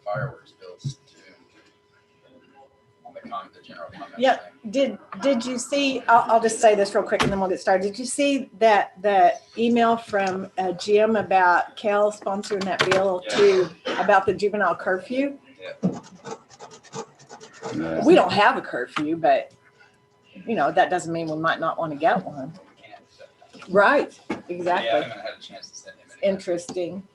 fireworks bills too. On the general comment. Yep. Did you see? I'll just say this real quick, and then we'll get started. Did you see that the email from Jim about Cal sponsoring that bill about the juvenile curfew? Yeah. We don't have a curfew, but that doesn't mean we might not want to get one. Right. Exactly. Yeah, I haven't had a chance to send him anything. Interesting.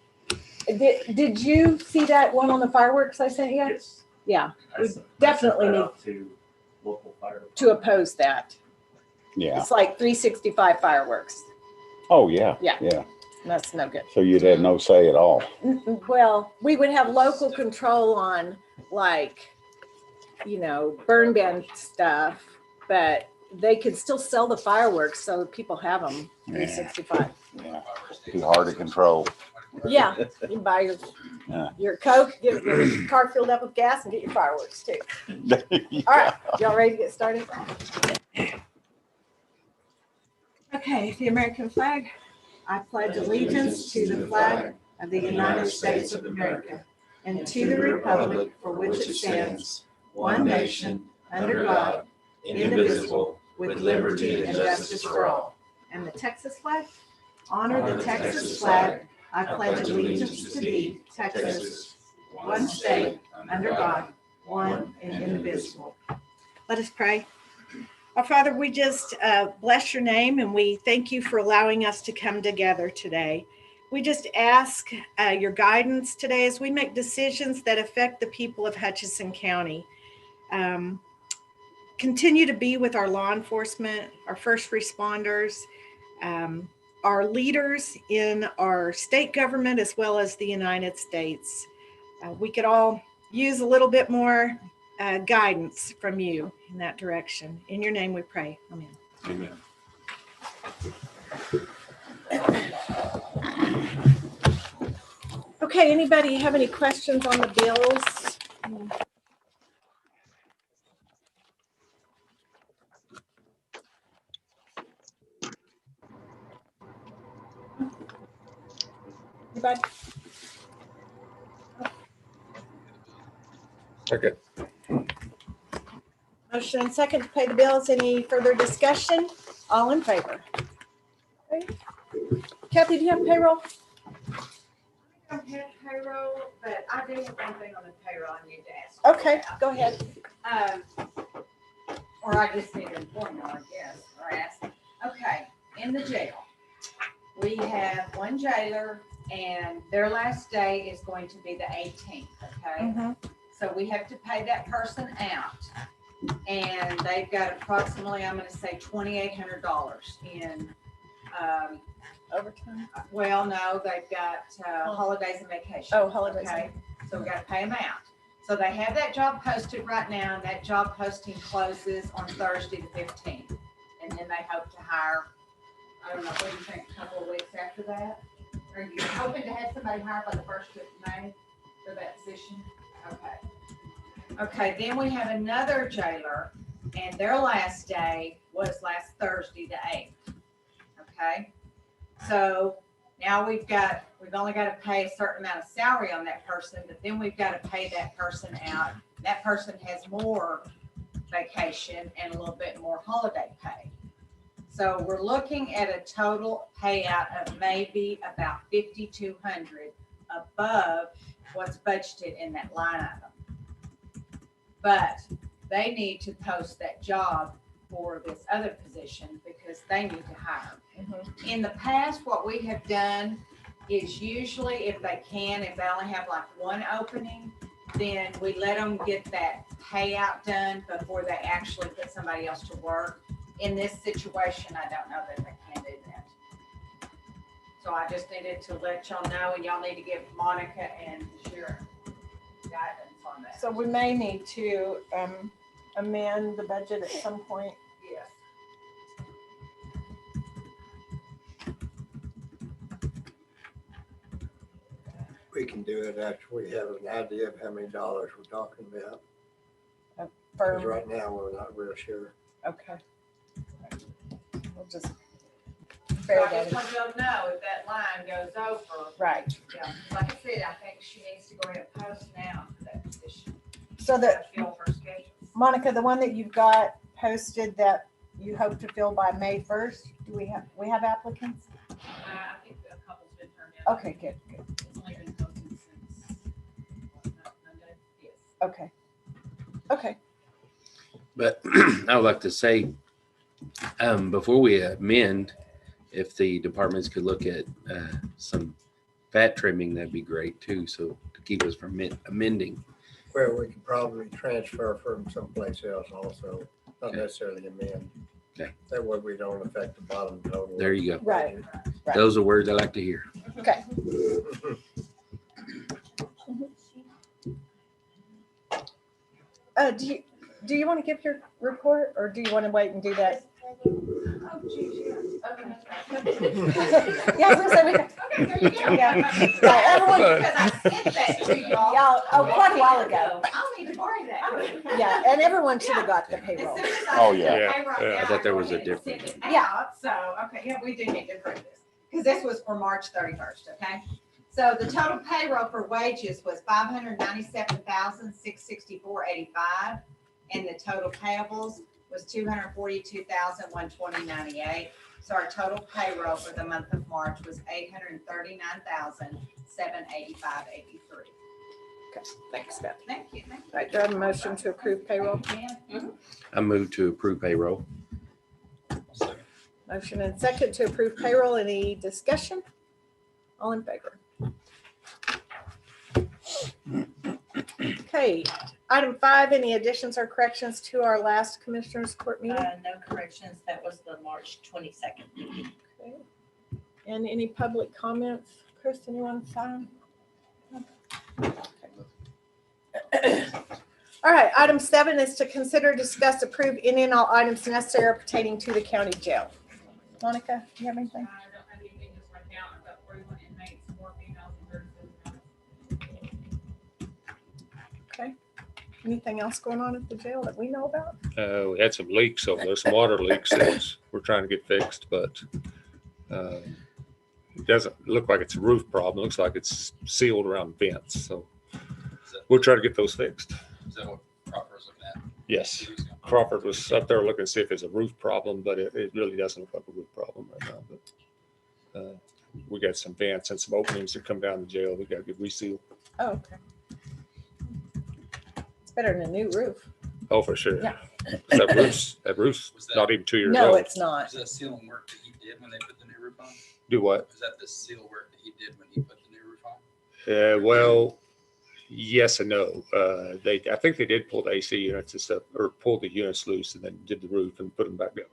Did you see that one on the fireworks I sent you? Yes. Yeah. We I sent definitely that need out to local fire. to oppose that. Yeah. It's like 365 fireworks. Oh, yeah. Yeah. Yeah. That's no good. So you'd have no say at all. Well, we would have local control on burn ban stuff, but they could still sell the fireworks so people have them 365. Yeah. Too hard to control. Yeah, you can buy your Coke, get your car filled up with gas, and get your fireworks too. Yeah. All right, y'all ready to get started? Okay, the American flag. I pledge allegiance to the flag of the United States of America and to the republic for which it stands, one nation, under God, indivisible, with liberty and justice for all. And the Texas flag? Honor the Texas flag. I pledge allegiance to thee, Texas, one state, under God, one and indivisible. Let us pray. Our Father, we just bless your name, and we thank you for allowing us to come together today. We just ask your guidance today as we make decisions that affect the people of Hutchinson County. Continue to be with our law enforcement, our first responders, our leaders in our state government, as well as the United States. We could all use a little bit more guidance from you in that direction. In your name we pray. Amen. Amen. Okay, anybody have any questions on the bills? Anybody? Okay. Motion and second to pay the bills. Any further discussion? All in favor? Okay. Kathy, do you have payroll? I don't have payroll, but I do have one thing on the payroll I need to ask. Okay, go ahead. Or I just need to inform you, I guess, or ask. Okay, in the jail, we have one jailer, and their last day is going to be the 18th, okay? Mhm. So we have to pay that person out. And they've got approximately, I'm gonna say $2,800 in, Overtime. well, no, they've got holidays and vacation. Oh, holidays. Okay, so we gotta pay them out. So they have that job posted right now, and that job posting closes on Thursday the 15th. And then they hope to hire, I don't know, what do you think, a couple of weeks after that? Are you hoping to have somebody hired by the 1st of May for that position? Okay. Okay, then we have another jailer, and their last day was last Thursday the 8th. Okay, so now we've only got to pay a certain amount of salary on that person, but then we've got to pay that person out. That person has more vacation and a little bit more holiday pay. So we're looking at a total payout of maybe about $5,200 above what's budgeted in that line item. But they need to post that job for this other position because they need to hire. Mhm. In the past, what we have done is usually if they only have like one opening, then we let them get that payout done before they actually put somebody else to work. In this situation, I don't know that they can do that. So I just needed to let y'all know, and y'all need to give Monica and the sheriff guidance on that. So we may need to amend the budget at some point. Yes. We can do it after we have an idea of how many dollars we're talking about. Because For right now, we're not real sure. okay. We'll just So bear I just that. want y'all to know if that line goes over. Right. Yeah, like I said, I think she needs to go ahead and post now for So the, Fill her schedules. Monica, the one that you've got posted that you hope to fill by May 1st, do we have applicants? I think a couple's been turned in. Okay, good. It's only been posted since Monday. Yes. Okay. Okay. But I would like to say, before we amend, if the departments could look at some fat trimming, that'd be great too. So to keep us from amending. Where we could probably transfer from someplace else also, not necessarily amend. Okay. That way we don't affect the bottom total. There you go. Right. Right. Those are words I like to hear. Okay. Do you want to give your report or do you want to wait and do that? Oh, geez, yeah. Okay. Yeah, I was gonna say we- Okay, there you go. Yeah. Yeah, everyone- Because I sent that to y'all. Y'all, quite a while ago. I'll need to borrow that. Yeah, and everyone should have got the As payroll. soon as Oh, I yeah. send the Yeah, payroll yeah. out, I thought there was go a ahead and difference. send it Yeah. out. So, okay, yeah, we do need to approve this. Because this was for March 31st, okay? So the total payroll for wages was $597,664.85. And the total payables was $242,120.98. So our total payroll for the month of March was $839,785.83. Okay, thanks, Beth. Thank you. Thank you. All right, do I have a motion to approve payroll? I move to approve payroll. Second. Motion and second to approve payroll. Any discussion? All in favor? Okay, item 5, any additions or corrections to our last Commissioners Court meeting? No corrections. That was the March 22nd. Okay. And any public comments? Chris, anyone sign? All right, item 7 is to consider, discuss, approve any and all items necessary pertaining to the county jail. Monica, do you have anything? I don't have anything just right now. I've got 41 inmates, 4 females, and 37 males. Okay. Anything else going on at the jail that we know about? We had some leaks over there, some water leaks that we're trying to get fixed, but it doesn't look like it's a roof problem. It looks like it's sealed around vents. So we'll try to get those fixed. Is that what Crawford's looking at? Yes. Crawford was up there looking to see if it's a roof problem, but it really doesn't look like a roof problem right now. But we got some vents and some openings that come down the jail. We got to get resealed. Oh, okay. It's better than a new roof. Oh, for sure. Yeah. That roof's Was that- not even 2 years No, old. it's not. Was that sealing work that he did when they put the new roof on? Do what? Was that the seal work that he did when he put the new roof on? Well, yes and no. I think they did pull the AC units and stuff, or pulled the units loose and then did the roof and put them back up.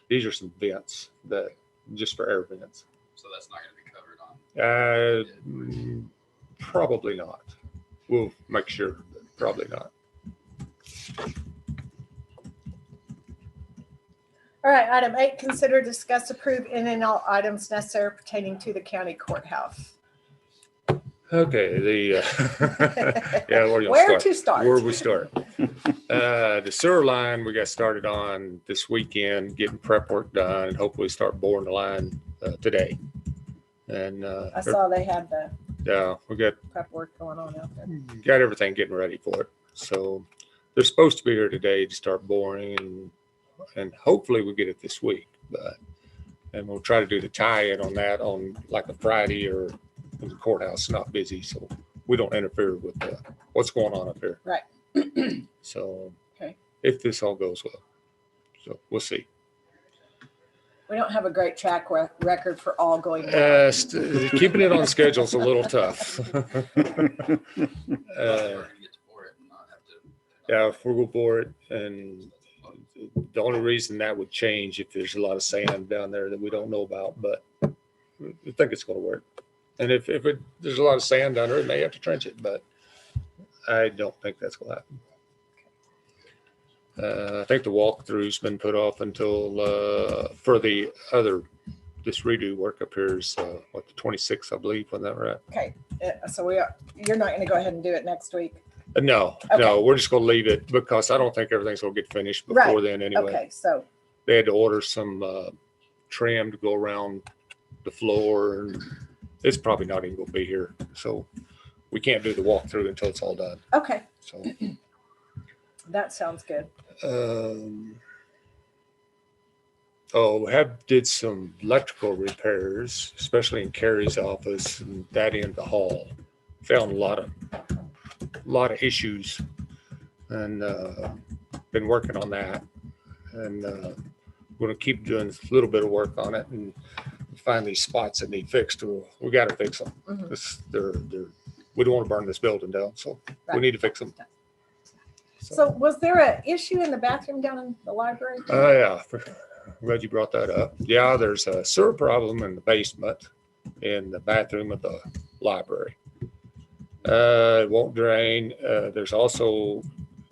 These are some vents that just for air vents. So that's not gonna be covered on. Probably not. We'll make sure, but probably not. All right, item 8, consider, discuss, approve any and all items necessary pertaining to the county courthouse. Okay, yeah, where you Where start? to start? Where we start? The sewer line we got started on this weekend, getting prep work done, and hopefully start boring the line today. And I saw they had the yeah, we got prep work going on out there. everything getting ready for it. So they're supposed to be here today to start boring, and hopefully we get it this week. And we'll try to do the tie-in on that on like a Friday or when the courthouse is not busy, so we don't interfere with what's going on up here. Right. So Okay. if this all goes well, so we'll see. We don't have a great track record for all going well. Keeping it on schedule is a little tough. We're gonna get to bore it and not have to. Yeah, if we're going to bore it, and the only reason that would change if there's a lot of sand down there that we don't know about, but I think it's going to work. And if there's a lot of sand down there, it may have to trench it, but I don't think that's going to happen. I think the walkthrough's been put off until for the other this redo work up here is the 26th, I believe, when that right. Okay, so you're not going to go ahead and do it next week. No, we're just going to leave it because I don't think everything's going to get finished before Right. then anyway. Okay, so They had to order some trim to go around the floor, and it's probably not even going to be here. So we can't do the walkthrough until it's all done. okay, So That sounds good. Did some electrical repairs, especially in Carrie's office and that end of the hall. Found a lot of issues, and been working on that, and going to keep doing a little bit of work on it and find these spots that need fixed. We got to fix them. Mhm. We don't want to burn this building down, so we Right. need to fix them. So was there an issue in the bathroom down in the library? Yeah, I'm glad you brought that up. Yeah, there's a sewer problem in the basement in the bathroom of the library. It won't drain. There's also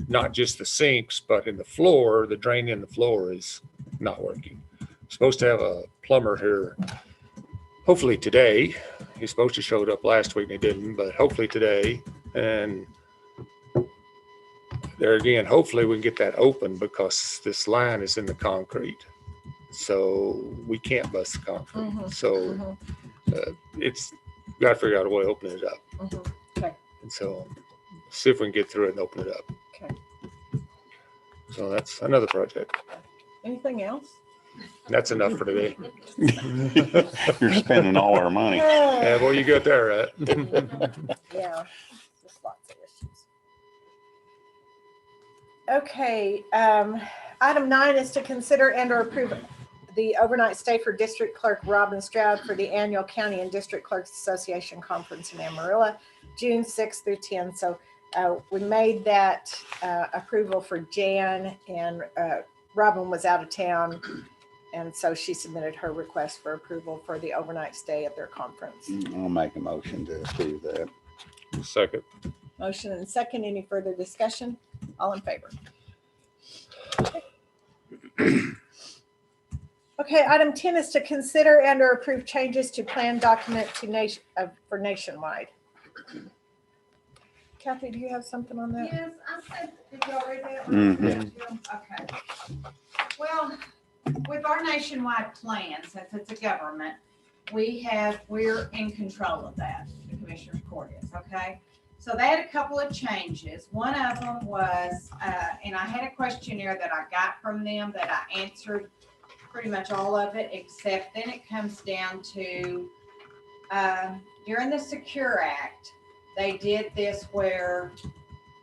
not just the sinks, but in the floor, the drain in the floor is not working. Supposed to have a plumber here, hopefully today. He's supposed to showed up last week and he didn't, but hopefully today. And there again, hopefully we can get that open because this line is in the concrete. So we can't bust the concrete. Mhm. So Mhm. it's got to figure out a way to open it up. Mhm. Okay. And so see if we can get through it and open it up. Okay. So that's another project. Anything else? That's enough for today. You're spending all our money. Yeah, well, you got there, right? Yeah, just lots of issues. Okay, item 9 is to consider and or approve the overnight stay for District Clerk Robin Stroud for the annual County and District Clerks Association Conference in Amarillo, June 6th through 10th. So we made that approval for Jan, and Robin was out of town. And so she submitted her request for approval for the overnight stay at their conference. I'll make a motion to approve that. Second. Motion and second. Any further discussion? All in favor? Okay, item 10 is to consider and or approve changes to plan document to for Nationwide. Kathy, do you have something on that? Yes, I said, did y'all read that? Mhm. Okay. Well, with our nationwide plan, since it's a government, we're in control of that. The Commissioner's Court is, okay? So they had a couple of changes. One of them was, and I had a questionnaire that I got from them that I answered pretty much all of it, except then it comes down to, during the Secure Act, they did this where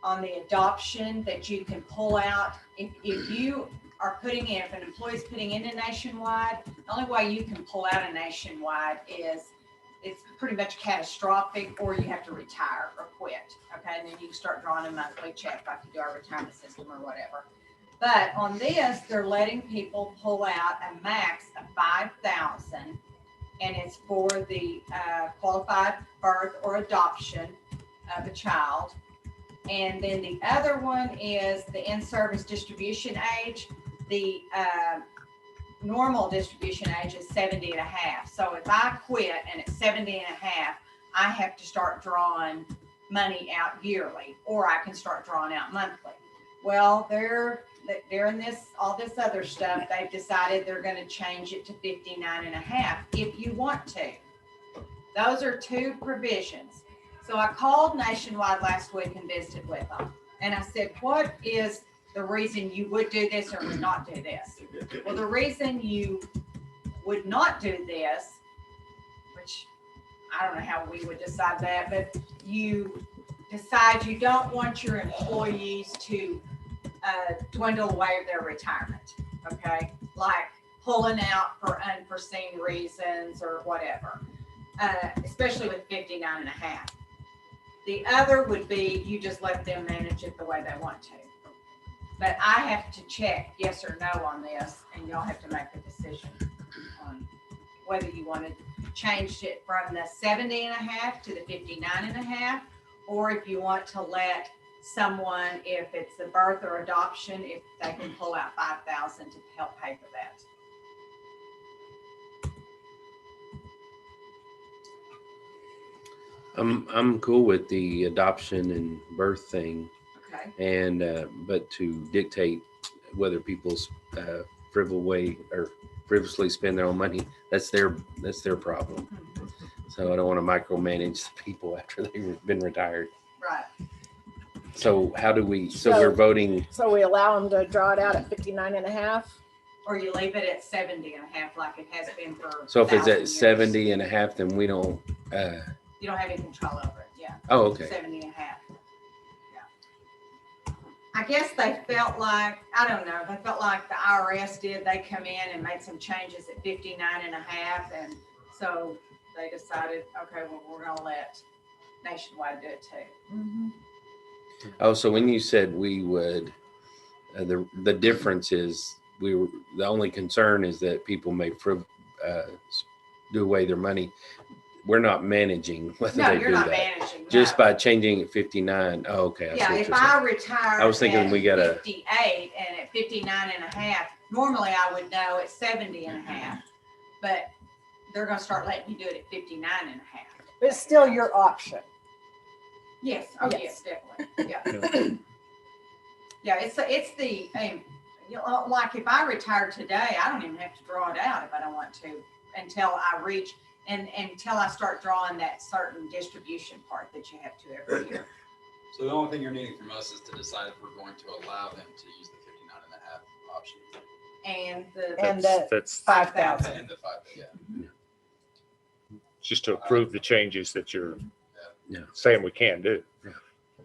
on the adoption that you can pull out, if you are putting in, if an employee's putting in a nationwide, the only way you can pull out a nationwide is it's pretty much catastrophic, or you have to retire or quit. Okay, and then you can start drawing a monthly check like you do our retirement system or whatever. But on this, they're letting people pull out a max of 5,000, and it's for the qualified birth or adoption of a child. And then the other one is the in-service distribution age. The normal distribution age is 70 and a half. So if I quit and it's 70 and a half, I have to start drawing money out yearly, or I can start drawing out monthly. Well, during all this other stuff, they've decided they're going to change it to 59 and a half if you want to. Those are two provisions. So I called Nationwide last week and visited with them. And I said, what is the reason you would do this or would not do this? Well, the reason you would not do this, which I don't know how we would decide that, but you decide you don't want your employees to dwindle away their retirement, okay? Like pulling out for unforeseen reasons or whatever, especially with 59 and a half. The other would be you just let them manage it the way they want to. But I have to check yes or no on this, and y'all have to make a decision on whether you want to change it from the 70 and a half to the 59 and a half, or if you want to let someone, if it's a birth or adoption, if they can pull out 5,000 to help pay for that. I'm cool with the adoption and birth thing, Okay. and but to dictate whether people's frivolously spend their own money, that's their problem. So I don't want to micromanage the people after they've been retired. Right. So how do we, so So- we're voting, So we allow them to draw it out at 59.5. Or you leave it at 70.5 like it has been for. so if it's 1,000 at years. 70.5, then we don't, You don't have any control over it, yeah. oh, okay. 70.5. Yeah. I guess they felt like, I don't know, they felt like the IRS did. They come in and made some changes at 59.5. And so they decided, okay, well, we're gonna let Nationwide do it too. Oh, so when you said we would, the difference is the only concern is that people may do away their money. We're not managing whether No, they you're do not that. managing. Just no. by changing at 59. Oh, okay. I see Yeah, what if you're saying. I retired I was thinking at we gotta- 58 and at 59.5, normally I would know at 70.5, but they're gonna start letting you do it at 59.5. But it's still your option. Yes, oh Yes. yes, definitely, yeah. Yeah, it's the, you know, like if I retire today, I don't even have to draw it out if I don't want to until I reach, and until I start drawing that certain distribution part that you have to every year. So the only thing you're needing from us is to decide if we're going to allow them to use the 59.5 option. And the And That's 5,000. And the 5, yeah. just to approve the changes that you're Yeah. saying we can do. Yeah.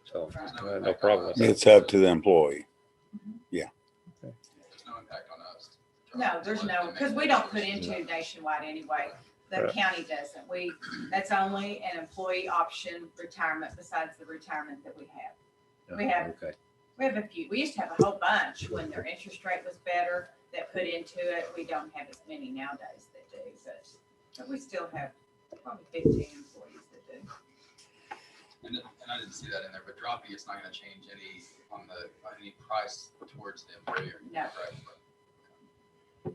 So, There's no impact problem on with us. that. It's up to the employee. There's no impact on us. No, there's no, because we don't put into Nationwide anyway. The Right. county doesn't. That's only an employee option retirement besides the retirement that we have. We have- Okay. We have a few. We used to have a whole bunch when their interest rate was better that put into it. We don't have as many nowadays that do, but we still have probably 15 employees that do. And I didn't see that in there, but dropping it's not going to change any on any price towards the employer. No. Correct. I'm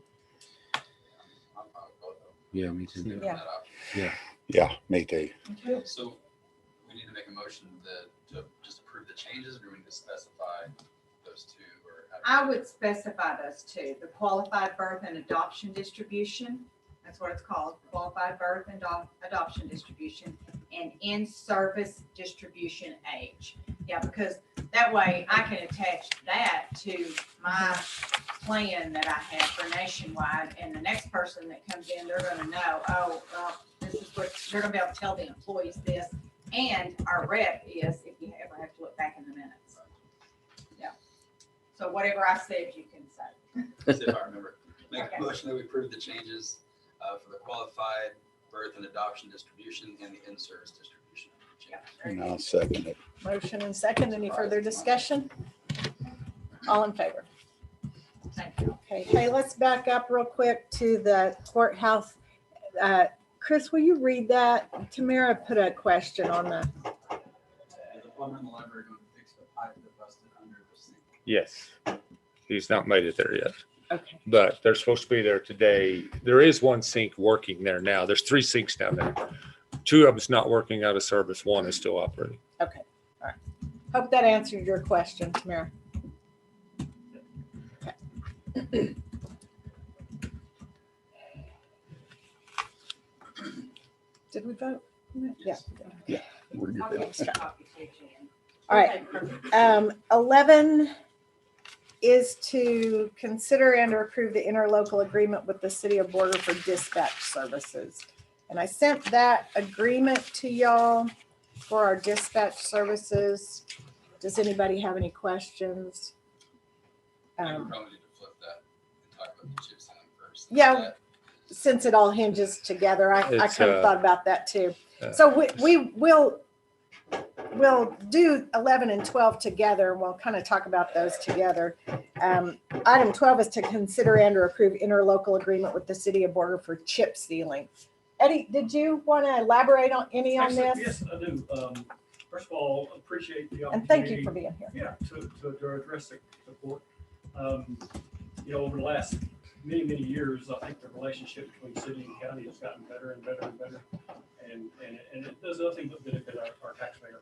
fine with both of them. Yeah, me too. Give them Yeah. that option. Yeah, me too. So we need to make a motion to just approve the changes, or do we need to specify those two? Or how do I would specify those two, the qualified birth and adoption distribution. That's what it's called, qualified birth and adoption distribution, and in-service distribution age. Yeah, because that way I can attach that to my plan that I have for Nationwide, and the next person that comes in, they're gonna know, oh, well, this is what, they're gonna be able to tell the employees this, and our rep is, if you ever have to look back in the minutes. Yeah. So whatever I said, you can say. See if I remember. Make Okay. a motion that we approve the changes for the qualified birth and adoption distribution and the in-service distribution. Yeah, changes. very And good. I'll second it. Motion and second. Any further discussion? All in favor? Thank you. Okay, hey, let's back up real quick to the courthouse. Chris, will you read that? Tamara put a question on the, The plumber in the library going to fix the pipe that busted under the sink. Yes. He's not made it there yet, okay, but they're supposed to be there today. There is one sink working there now. There's 3 sinks down there. 2 of them's not working out of service. 1 is still operating. okay, all right. Hope that answered your question, Tamara. Okay. Did we vote? Yeah. We're good. I'll get the copy to Jen. All right. Okay, perfect. 11 is to consider and or approve the interlocal agreement with the city of Border for dispatch services. And I sent that agreement to y'all for our dispatch services. Does anybody have any questions? I think we probably need to flip that and talk about the chips in first. Yeah. Since it all hinges together, I It's, kind of thought about that too. uh, So we'll do 11 and 12 together, and we'll kind of talk about those together. Item 12 is to consider and or approve interlocal agreement with the city of Border for chip sealing. Eddie, did you want to elaborate on any on Actually, this? Yes, I do. First of all, appreciate the opportunity. And thank you for being here. Yeah, to address the court. Over the last many years, I think the relationship between city and county has gotten better and better and better. And it does nothing but benefit our taxpayer.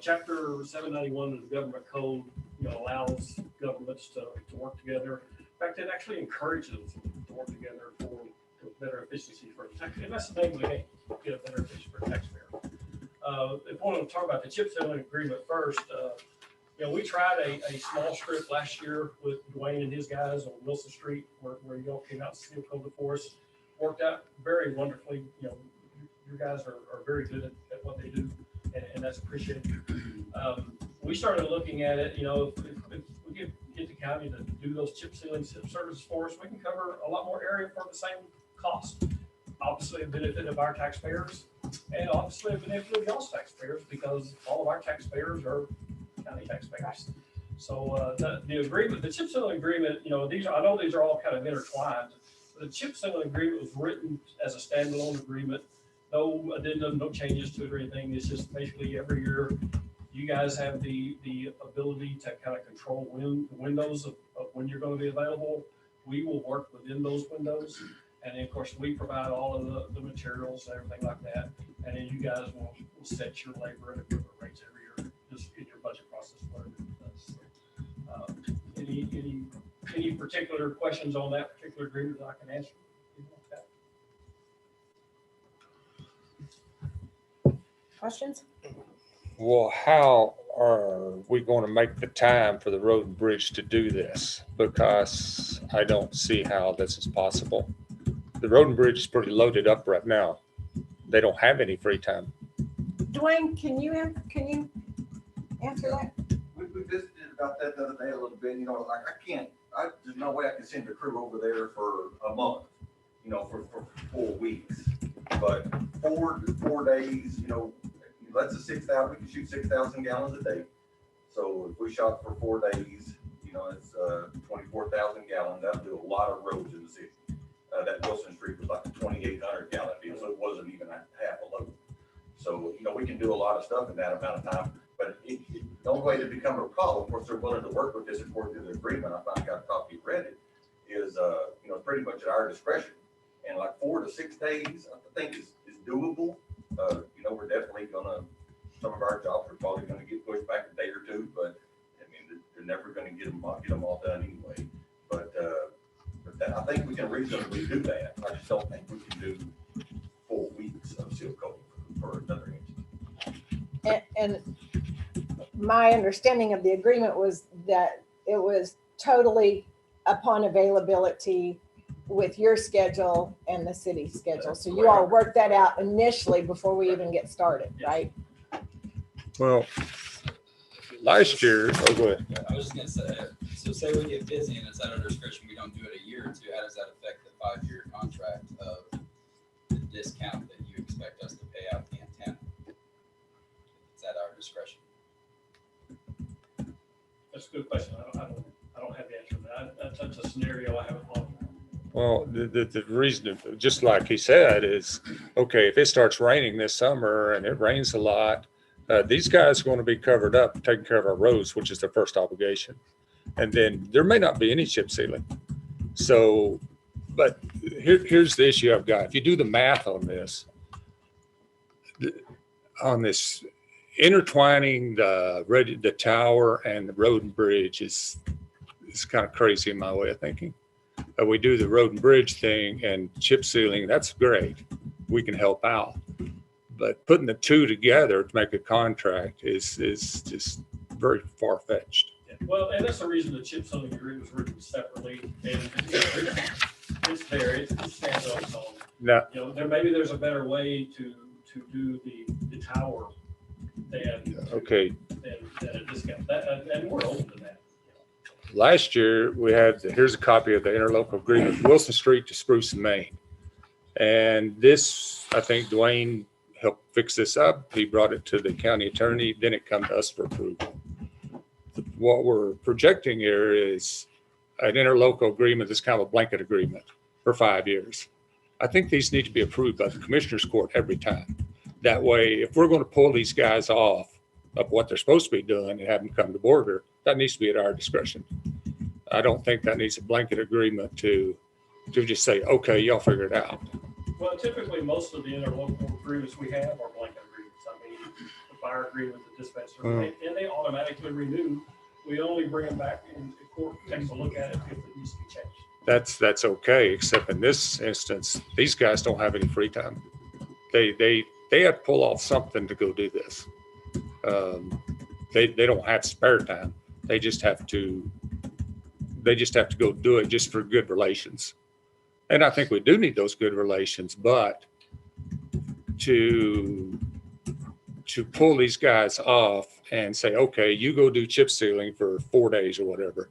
Chapter 791 of the government code, allows governments to work together. In fact, it actually encourages them to work together for better efficiency for the taxpayer. And that's the name of the game, get a better efficiency for the taxpayer. If we want to talk about the chip sealing agreement first, we tried a small strip last year with Dwayne and his guys on Wilson Street where y'all came out and seal coated for us. Worked out very wonderfully. Your guys are very good at what they do, and that's appreciated. We started looking at it, if we get the county to do those chip sealing services for us, we can cover a lot more area for the same cost. Obviously, a benefit of our taxpayers, and obviously a benefit of y'all's taxpayers, because all of our taxpayers are county taxpayers. So the agreement, the chip sealing agreement, I know these are all kind of intertwined. The chip sealing agreement was written as a standalone agreement. No addendum, no changes to it or anything. It's just basically every year you guys have the ability to kind of control the windows of when you're going to be available. We will work within those windows. And then, of course, we provide all of the materials and everything like that. And then you guys will set your labor and equipment rates every year, just in your budget process, whatever it does. Any particular questions on that particular agreement that I can answer? Questions? Well, how are we going to make the time for the road and bridge to do this? Because I don't see how this is possible. The road and bridge is pretty loaded up right now. They don't have any free time. Dwayne, can you answer that? We visited about that the other day a little bit, there's no way I can send a crew over there for a month, for 4 weeks. But 4 days, that's a 6,000, we can shoot 6,000 gallons a day. So if we shot for 4 days, it's 24,000 gallons. That'll do a lot of roads in the city. That Wilson Street was like a 2,800 gallon deal, so it wasn't even half a load. So, we can do a lot of stuff in that amount of time, but the only way to become a problem, of course, they're willing to work with this according to the agreement. I finally got a copy, read it, is, pretty much at our discretion. And like 4 to 6 days, I think is doable. We're definitely some of our jobs are probably gonna get pushed back a day or two, but they're never gonna get them all done anyway. But I think we can reasonably do that. I just don't think we can do 4 weeks of seal coating for another instance. And my understanding of the agreement was that it was totally upon availability with your schedule and the city schedule. So you all worked that out initially before we even get started, right? Well, last year, oh, go ahead. I was just gonna say, so say we get busy and it's at our discretion, we don't do it a year or two, how does that affect the 5-year contract of the discount that you expect us to pay out the antenna? It's at our discretion. That's a good question. I don't have the answer to that. That's a scenario I haven't thought of. Well, the reason, just like he said, is, okay, if it starts raining this summer and it rains a lot, these guys are going to be covered up, taking care of our roads, which is their first obligation. And then there may not be any chip sealing. So, but here's the issue I've got. If you do the math on this intertwining the tower and the road and bridge is kind of crazy in my way of thinking. We do the road and bridge thing and chip sealing, that's great. We can help out. But putting the two together to make a contract is just very far-fetched. Yeah. Well, and that's the reason the chip sealing agreement was written separately. And it's there, it stands on its own. Now, there's a better way to do the tower than a discount. And we're open to that. last year we had, here's a copy of the interlocal agreement, Wilson Street to Spruce and Main. And this, I think Dwayne helped fix this up. He brought it to the county attorney, then it come to us for approval. What we're projecting here is an interlocal agreement, this kind of a blanket agreement for 5 years. I think these need to be approved by the commissioner's court every time. That way, if we're going to pull these guys off of what they're supposed to be doing and have them come to border, that needs to be at our discretion. I don't think that needs a blanket agreement to just say, okay, y'all figure it out. Well, typically, most of the interlocal agreements we have are blanket agreements. I mean, the fire agreement, the dispenser, and they automatically renew. We only bring them back and the court takes a look at it if it needs to be changed. That's okay, except in this instance, these guys don't have any free time. They they have to pull off something to go do this. They don't have spare time. They just have to go do it just for good relations. And I think we do need those good relations, but to pull these guys off and say, okay, you go do chip sealing for 4 days or whatever,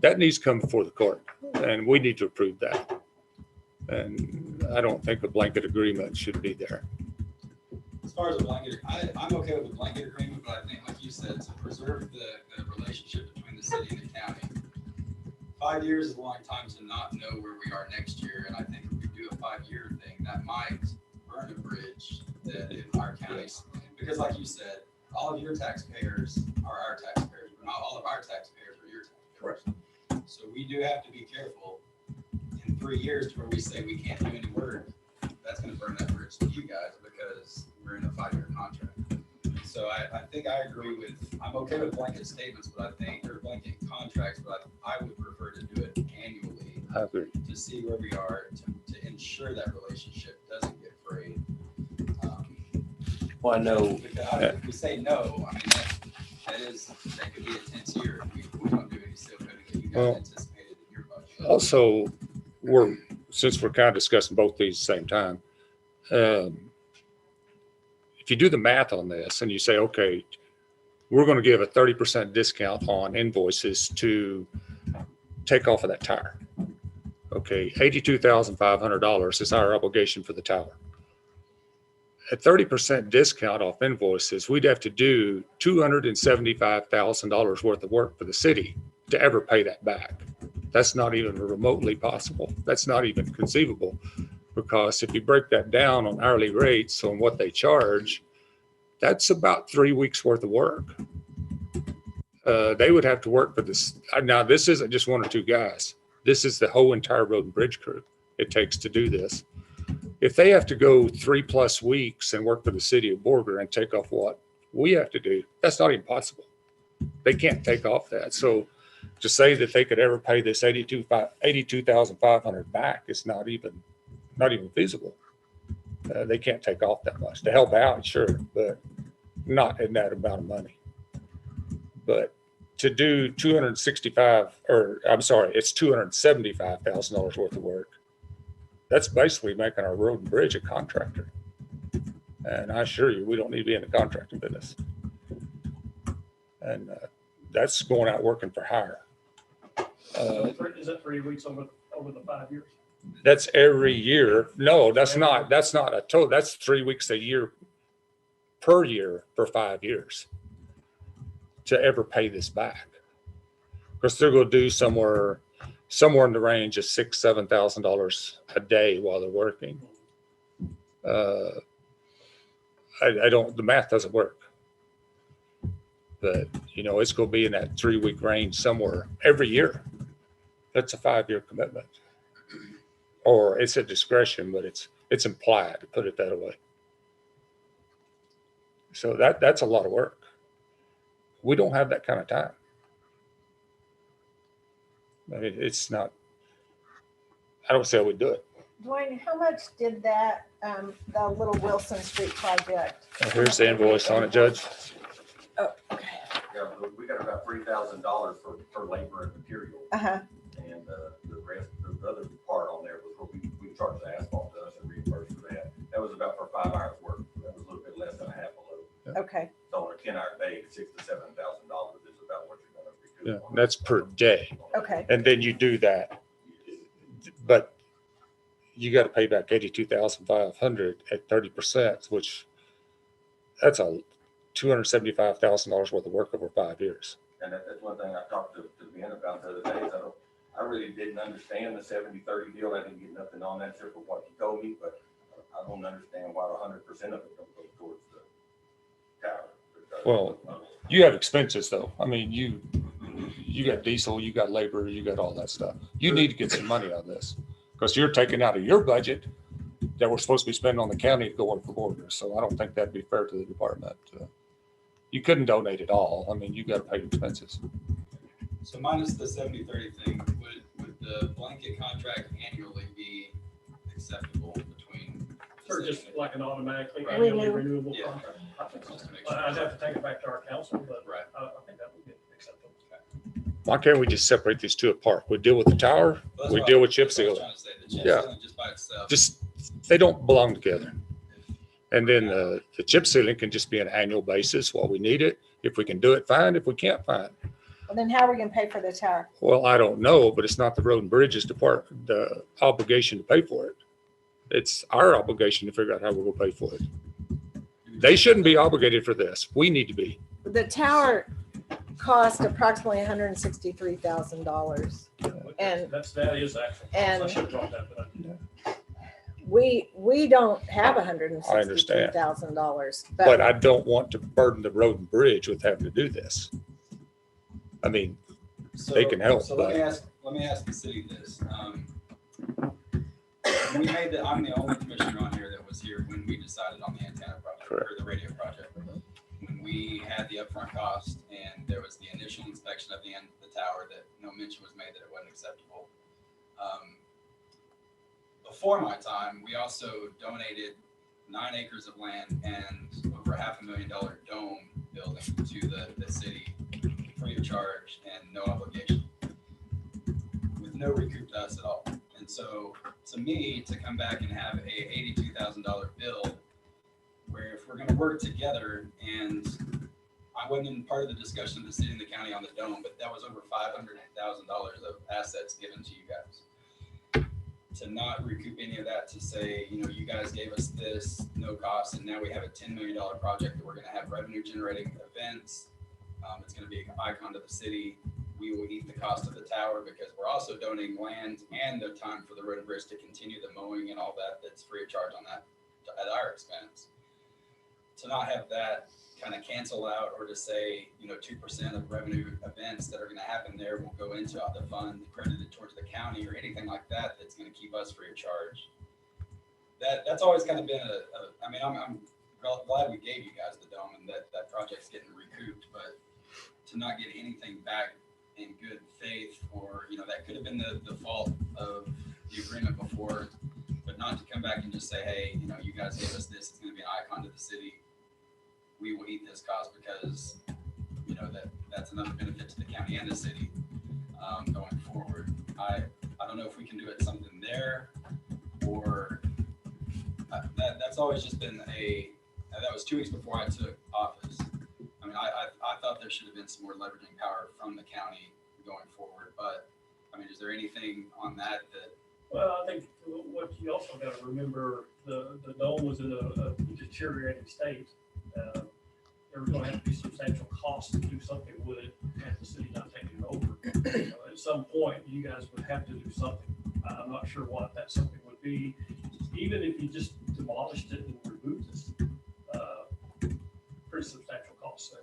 that needs to come before the court, and we need to approve that. And I don't think a blanket agreement should be there. As far as a blanket, I'm okay with a blanket agreement, but I think, like you said, to preserve the relationship between the city and the county. 5 years is a long time to not know where we are next year, and I think if we do a 5-year thing, that might burn a bridge that in our counties, because like you said, all of your taxpayers are our taxpayers, but not all of our taxpayers are your taxpayers. So we do have to be careful in 3 years to where we say we can't do any work. That's going to burn that bridge to you guys because we're in a 5-year contract. So I think I agree with, I'm okay with blanket statements, but I think, or blanket contracts, but I would prefer to do it annually. I agree. To see where we are, to ensure that relationship doesn't get frayed. Well, I know, Because if we say no, I mean, that could be a tense year if we don't do any seal coating that you guys anticipated in your budget. Also, since we're kind of discussing both these at the same time, if you do the math on this and you say, okay, we're going to give a 30% discount on invoices to take off of that tire. Okay, $82,500 is our obligation for the tower. At 30% discount off invoices, we'd have to do $275,000 worth of work for the city to ever pay that back. That's not even remotely possible. That's not even conceivable, because if you break that down on hourly rates on what they charge, that's about 3 weeks worth of work. They would have to work for this. Now, this isn't just 1 or 2 guys. This is the whole entire road and bridge crew it takes to do this. If they have to go 3+ weeks and work for the city of Borger and take off what we have to do, that's not even possible. They can't take off that. So to say that they could ever pay this $82,500 back is not even feasible. They can't take off that much. To help out, sure, but not in that amount of money. But to do it's $275,000 worth of work. That's basically making our road and bridge a contractor. And I assure you, we don't need to be in the contracting business. And that's going out working for hire. Is that 3 weeks over the 5 years? That's every year. No, that's not a total. That's 3 weeks a year per year for 5 years to ever pay this back. Because they're going to do somewhere in the range of $6,000-$7,000 a day while they're working. The math doesn't work. But, it's going to be in that 3-week range somewhere every year. That's a 5-year commitment. Or it's a discretion, but it's implied, to put it that way. So that's a lot of work. We don't have that kind of time. I mean, it's not, I don't say I would do it. Dwayne, how much did that, the little Wilson Street project? Here's the invoice on it, Judge. Oh, okay. Yeah, we got about $3,000 for labor and material. Uh-huh. And the rest, the other part on there was what we charged the asphalt to us and reimbursed for that. That was about for 5 hours work. That was a little bit less than a half a load. Okay. So on a 10-hour day, $6,000 to $7,000 is about what you're going to recoup. Yeah, that's per day. Okay. And then you do that. But you got to pay back $82,500 at 30%, which that's a $275,000 worth of work over 5 years. And that's one thing I talked to Ben about the other day. Is I really didn't understand the 70-30 deal. I didn't get nothing on that except for what you told me, but I don't understand why 100% of it don't go towards the tower. Well, you have expenses though. I mean, you got diesel, you got labor, you got all that stuff. You need to get some money out of this because you're taking out of your budget that we're supposed to be spending on the county to go work for Borger. So I don't think that'd be fair to the department. You couldn't donate it all. I mean, you got to pay expenses. So minus the 70-30 thing, would the blanket contract annually be acceptable between the For just like an automatically Renew. annually renewable Yeah. contract. I think so. Just to make sure. I'd have to take it back to our council, but Right. I think that would be acceptable. Why can't we just separate these two apart? We deal with the tower, Well, that's we what deal I- with chip that's what I was seal. trying to say. The chip Yeah. sealing just by itself. Just, they don't belong together. And then the chip sealing can just be an annual basis while we need it. If we can do it, fine. If we can't, fine. Well, then how are we gonna pay for the tower? Well, I don't know, but it's not the road and bridges department, the obligation to pay for it. It's our obligation to figure out how we're gonna pay for it. They shouldn't be obligated for this. We need to be. The tower cost approximately $163,000. And- That is actual. and- I should have brought that, but I didn't. We don't have $163,000, But I don't want to burden the road and bridge with having to do this. I mean, they can help, So but- let me ask the city this. I'm the only commissioner on here that was here when we decided on the antenna project, or the radio project. When we had the upfront cost and there was the initial inspection of the end of the tower that no mention was made that it wasn't acceptable. Before my time, we also donated 9 acres of land and over $500,000 dome building to the city free of charge and no obligation, with no recoup to us at all. And so to me, to come back and have a $82,000 bill, where if we're gonna work together, and I wasn't in part of the discussion of the city and the county on the dome, but that was over $500,000 of assets given to you guys. To not recoup any of that, to say, you guys gave us this, no cost, and now we have a $10 million project that we're gonna have revenue generating events. It's gonna be an icon to the city. We will eat the cost of the tower because we're also donating land and the time for the road and bridge to continue the mowing and all that. That's free of charge on that at our expense. To not have that kind of cancel out, or to say, 2% of revenue events that are going to happen there will go into the fund credited towards the county or anything like that, that's going to keep us free of charge. That's always kind of been I'm glad we gave you guys the dome and that project's getting recouped, but to not get anything back in good faith, or, that could have been the fault of the agreement before, but not to come back and just say, hey, you guys gave us this, it's going to be an icon to the city. We will eat this cost because, that's another benefit to the county and the city going forward. I don't know if we can do it something there, or that's always just been that was 2 weeks before I took office. I thought there should have been some more leveraging power from the county going forward, but is there anything on that? Well, I think what you also got to remember, the dome was in a deteriorating state. There was going to have to be substantial costs to do something with it had the city not taken it over. At some point, you guys would have to do something. I'm not sure what that something would be. Even if you just demolished it and removed this, pretty substantial costs there.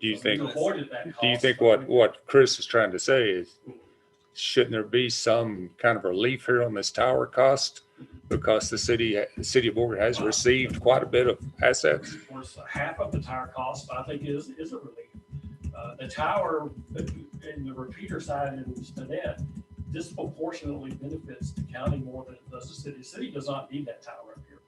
Do you think, You avoided that do you cost think by- what Chris is trying to say is, shouldn't there be some kind of relief here on this tower cost? Because the city of Morgan has received quite a bit of assets. Of course, half of the tower cost, I think, is a relief. The tower in the repeater side in Stinnett disproportionately benefits the county more than it does the city. The city does not need that tower up here.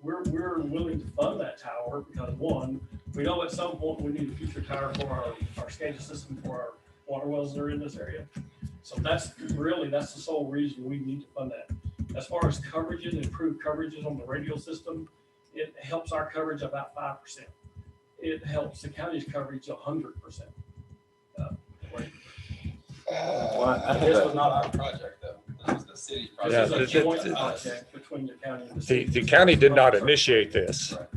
We're willing to fund that tower because, one, we know at some point we need a future tower for our SCADA system for our water wells that are in this area. So that's the sole reason we need to fund that. As far as coverages, improved coverages on the radio system, it helps our coverage about 5%. It helps the county's coverage 100%. This was not our project, though. This was the city's Yeah, project. This is a joint project between the county and the city. The county did not initiate this. Right.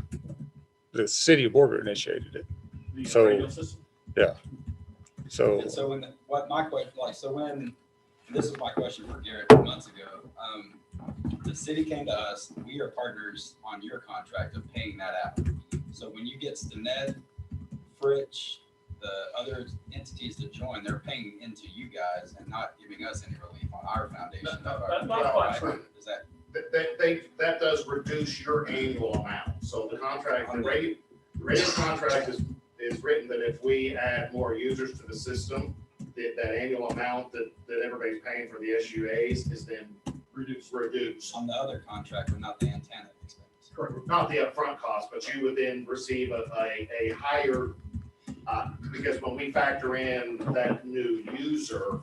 The city of Morgan initiated it. The so- radio system. So, And so this is my question for Garrett months ago. The city came to us, we are partners on your contract of paying that out. So when you get Stinnett, Fritch, the other entities that join, they're paying into you guys and not giving us any relief on our foundation. That's not quite true. Is that? That does reduce your annual amount. So the contract, the radio contract is written that if we add more users to the system, that annual amount that everybody's paying for the SUAs is then reduce. On the other contract, but not the antenna expense. Correct. Not the upfront cost, but you would then receive a higher, because when we factor in that new user,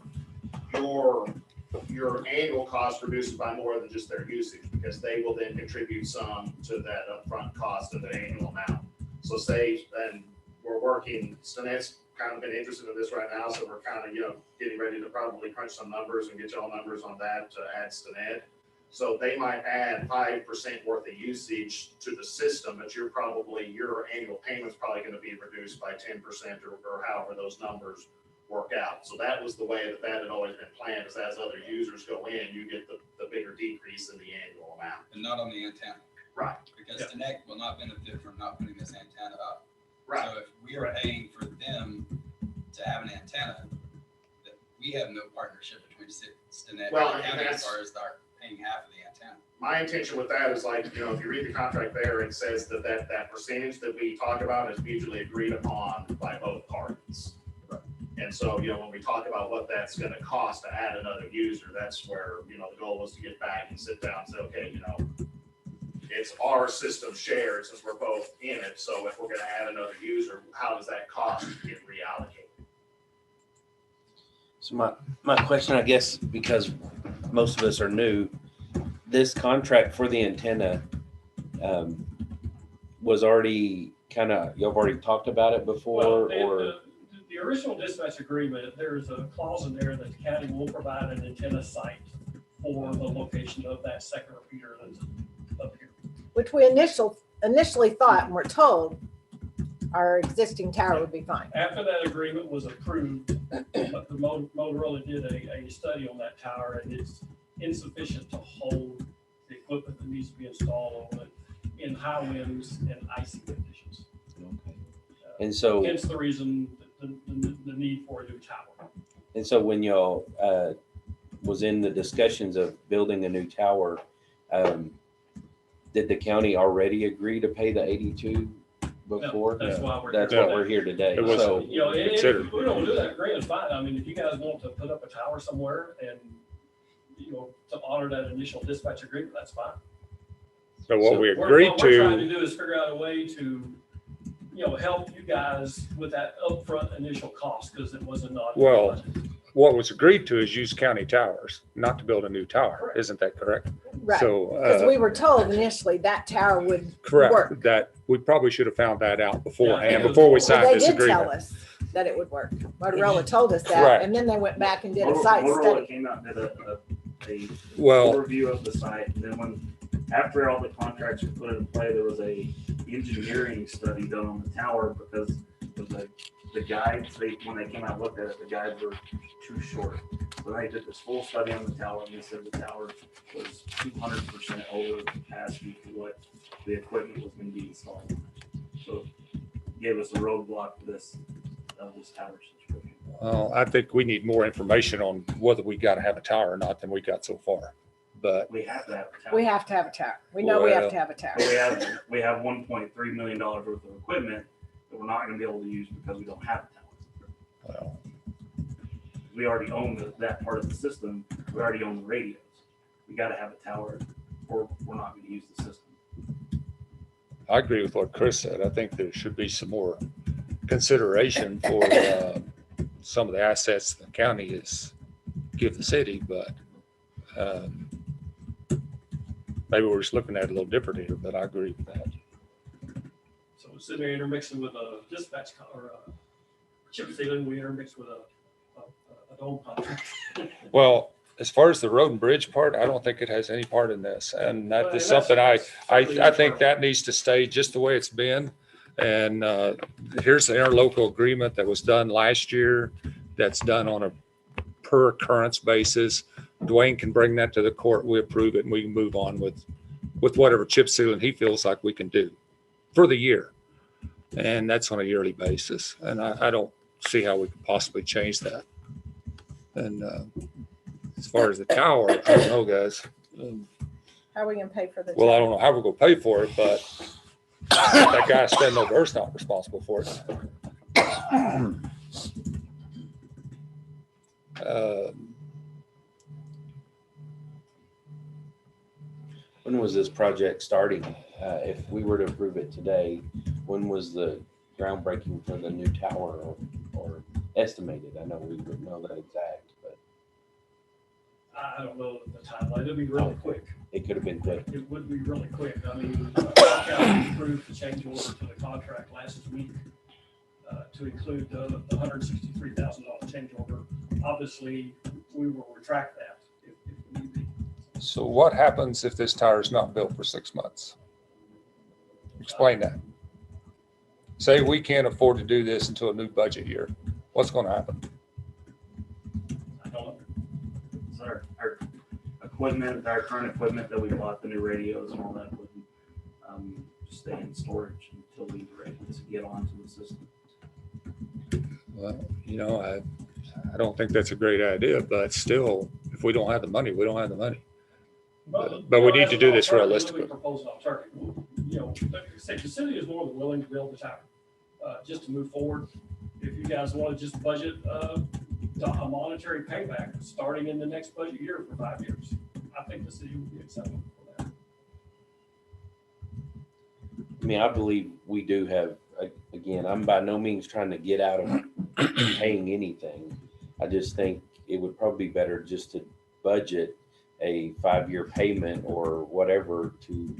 your annual cost reduces by more than just their usage, because they will then contribute some to that upfront cost of the annual amount. So say, and we're working, Stanet's kind of been interested in this right now, so we're kind of, getting ready to probably crunch some numbers and get y'all numbers on that to add Stanet. So they might add 5% worth of usage to the system, but your annual payment's probably gonna be reduced by 10% or however those numbers work out. So that was the way that had always been planned, is as other users go in, you get the bigger decrease in the annual amount. And not on the antenna. Right. Because the neck will not benefit from not putting this antenna up. Right. So if we are paying for them to have an antenna, that we have no partnership between Stinnett Well, and the and county as that's- far as our paying half of the antenna. My intention with that is like, if you read the contract there, it says that percentage that we talk about is mutually agreed upon by both parties. And so, when we talk about what that's gonna cost to add another user, that's where, the goal was to get back and sit down and say, okay, it's our system shared since we're both in it. So if we're gonna add another user, how does that cost get reallocated? So my question, I guess, because most of us are new, this contract for the antenna was already y'all already talked about it before, or? The original dispatch agreement, there's a clause in there that the county will provide an antenna site for the location of that second repeater that's up here. Which we initially thought and were told our existing tower would be fine. After that agreement was approved, the Motorola did a study on that tower, and it's insufficient to hold the equipment that needs to be installed on it in high winds and icy conditions. And so, Hence the reason, the need for a new tower. and so when y'all was in the discussions of building a new tower, did the county already agree to pay the 82 before? That's why we're. That's what we're here today. It was- So, If considered. we don't do that, agreement's fine. I mean, if you guys want to put up a tower somewhere and, to honor that initial dispatch agreement, that's fine. So what we What agreed we're trying to to, do is figure out a way to, help you guys with that upfront initial cost, because it wasn't not. Well, what was agreed to is use county towers, not to build a new tower. Correct. Isn't that correct? Right. So, Because we were told initially that tower would work. correct, that, we probably should have found that out beforehand, Yeah. before we Well, signed they this did tell agreement. us that it would work. Motorola told us that, Right. and then they went back and did a site Motorola study. came out and did a Well, overview of the site, and then after all the contracts were put in play, there was a engineering study done on the tower, because of the guides, when they came out and looked at it, the guides were too short. So they did this full study on the tower, and they said the tower was 200% over capacity for what the equipment was gonna be installed. So it gave us a roadblock for this tower situation. well, I think we need more information on whether we gotta have a tower or not than we got so far. But, We have to have a tower. We have to have a tower. We know we have Well- to have a tower. But we have $1.3 million worth of equipment that we're not gonna be able to use because we don't have a tower. well, We already own that part of the system. We already own the radios. We gotta have a tower, or we're not gonna use the system. I agree with what Chris said. I think there should be some more consideration for some of the assets the county is give the city, but maybe we're just looking at it a little different here, but I agree with that. So we're sitting there intermixing with a dispatch or a chip sealing, we intermixed with a dome contract. Well, as far as the road and bridge part, I don't think it has any part in this. And that is something I think that needs to stay just the way it's been. And here's the interlocal agreement that was done last year, that's done on a per occurrence basis. Dwayne can bring that to the court, we approve it, and we can move on with whatever chip sealing he feels like we can do for the year. And that's on a yearly basis. And I don't see how we could possibly change that. And as far as the tower, I don't know, guys. How are we gonna pay for the Well, I tower? don't know how we're gonna pay for it, but that guy standing over there's not responsible for it. When was this project starting? If we were to approve it today, when was the groundbreaking for the new tower or estimated? I know we wouldn't know that exact, but I don't know the timeline. It'll be really quick. it could have been quick. It would be really quick. I mean, the county approved the change order to the contract last week to include the $163,000 change order. Obviously, we will retract that if need be. So what happens if this tower is not built for 6 months? Explain that. Say we can't afford to do this until a new budget year. What's going to happen? I don't know. So our equipment, our current equipment that we bought, the new radios and all that, would just stay in storage until we were able to get onto the system. Well, I don't think that's a great idea, but still, if we don't have the money, we don't have the money. But we need to do this realistically. Let me propose an alternative. The city is more than willing to build the tower, just to move forward. If you guys want to just budget a monetary payback starting in the next budget year for 5 years, I think the city would be acceptable for that. I mean, I believe we do have, again, I'm by no means trying to get out of paying anything. I just think it would probably be better just to budget a 5-year payment or whatever to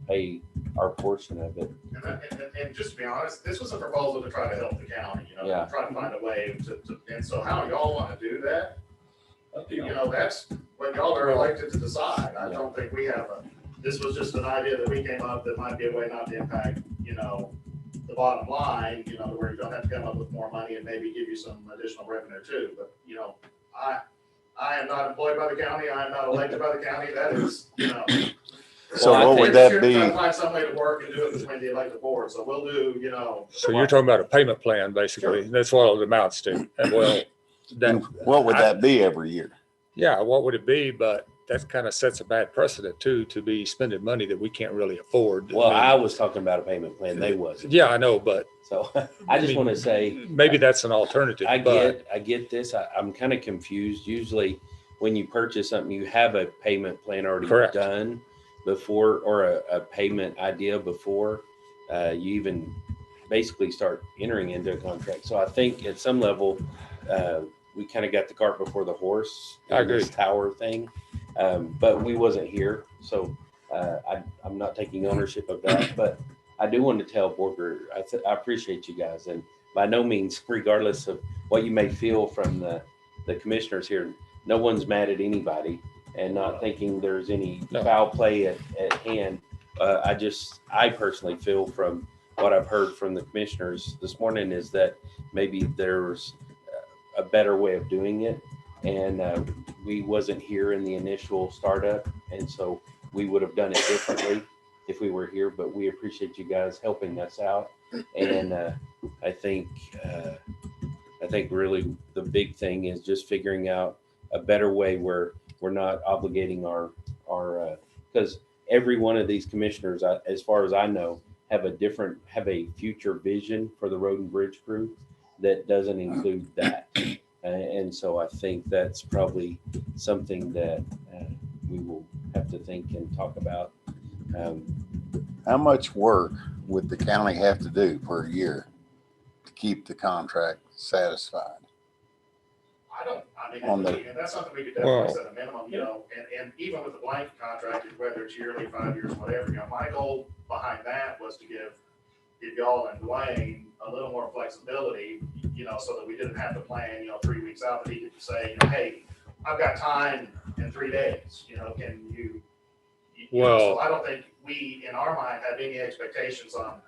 pay our portion of it. And just to be honest, this was a proposal to try to help the county, Yeah. to try to find a way and so how y'all want to do that? That's what y'all are elected to decide. I don't think we have this was just an idea that we came up that might be a way not to impact, the bottom line, where you don't have to come up with more money and maybe give you some additional revenue too. But, I am not employed by the county. I am not elected by the county. That is, So Well, I what think would that Try be? to find some way to work and do it between the elected board. So we'll do, So you're talking about a payment plan, basically. That's what it amounts to. And well, And what would that be every year? yeah, what would it be? But that kind of sets a bad precedent too, to be spending money that we can't really afford. Well, I mean, was talking about a payment plan. They wasn't. yeah, I know, but So I just want to say, maybe that's an alternative. I but get this. I'm kind of confused. Usually when you purchase something, you have a payment plan already Correct. done before, or a payment idea before you even basically start entering into a contract. So I think at some level, we kind of got the cart before the horse I in this agree. tower thing. But we wasn't here. So I'm not taking ownership of that, but I do want to tell Borger, I appreciate you guys. And by no means, regardless of what you may feel from the commissioners here, no one's mad at anybody and not thinking there's any No. foul play at hand. I personally feel from what I've heard from the commissioners this morning is that maybe there's a better way of doing it. And we wasn't here in the initial startup. And so we would have done it differently if we were here, but we appreciate you guys helping us out. And I think really the big thing is just figuring out a better way where we're not obligating our because every one of these commissioners, as far as I know, have a future vision for the road and bridge crew that doesn't include that. And so I think that's probably something that we will have to think and talk about. How much work would the county have to do per year to keep the contract satisfied? And that's something we could definitely set a minimum, and even with the blanket contract, whether it's yearly, 5 years, whatever, my goal behind that was to give y'all and Dwayne a little more flexibility, so that we didn't have to plan, 3 weeks out, but he could say, hey, I've got time in 3 days, can you? So I don't think we, in our mind, have any expectations on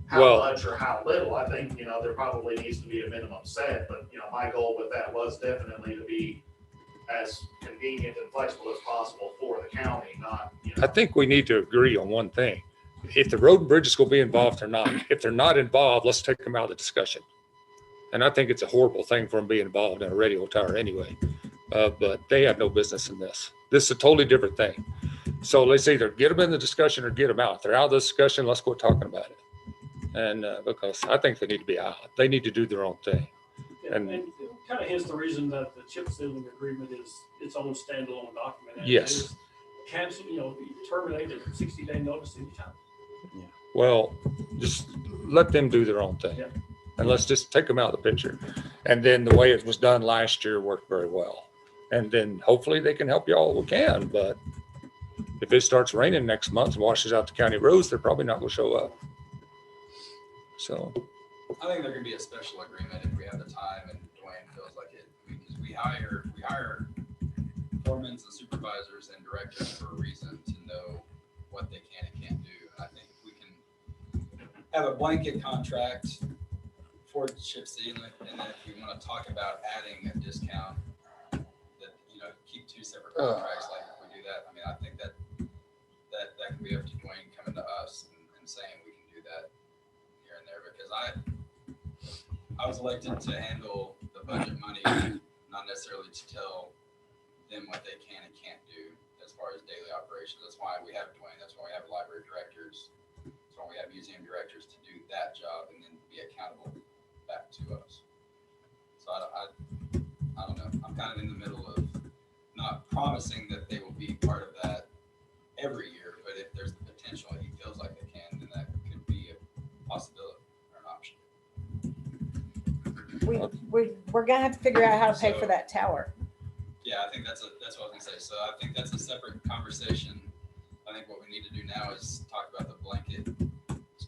how much or how little. I think, there probably needs to be a minimum set, but, my goal with that was definitely to be as convenient and flexible as possible for the county, not, I think we need to agree on one thing. If the road and bridge is going to be involved or not, if they're not involved, let's take them out of the discussion. And I think it's a horrible thing for them being involved in a radio tower anyway. But they have no business in this. This is a totally different thing. So let's either get them in the discussion or get them out. If they're out of the discussion, let's quit talking about it. And because I think they need to be out. They need to do their own thing. And kind of hence the reason that the chip sealing agreement is its own standalone document. And Yes. it is cancel, terminate it 60-day notice anytime. Well, just let them do their own thing. Yeah. And let's just take them out of the picture. And then the way it was done last year worked very well. And then hopefully they can help you all we can, but if it starts raining next month and washes out the county roads, they're probably not gonna show up. So, I think there could be a special agreement if we have the time and Dwayne feels like it. Because we hire foremen and supervisors and directors for a reason to know what they can and can't do. And I think if we can have a blanket contract for chip sealing, and then if we want to talk about adding a discount, that, keep two separate contracts, like if we do that, I mean, I think that can be up to Dwayne coming to us and saying we can do that here and there, because I was elected to handle the budget money, not necessarily to tell them what they can and can't do as far as daily operations. That's why we have Dwayne, that's why we have library directors, that's why we have museum directors to do that job and then be accountable back to us. So I don't know, I'm kind of in the middle of not promising that they will be part of that every year, but if there's the potential and he feels like they can, then that could be a possibility or an option. We're gonna have to figure out how to pay for So- that tower. Yeah, I think that's what I was gonna say. So I think that's a separate conversation. I think what we need to do now is talk about the blanket.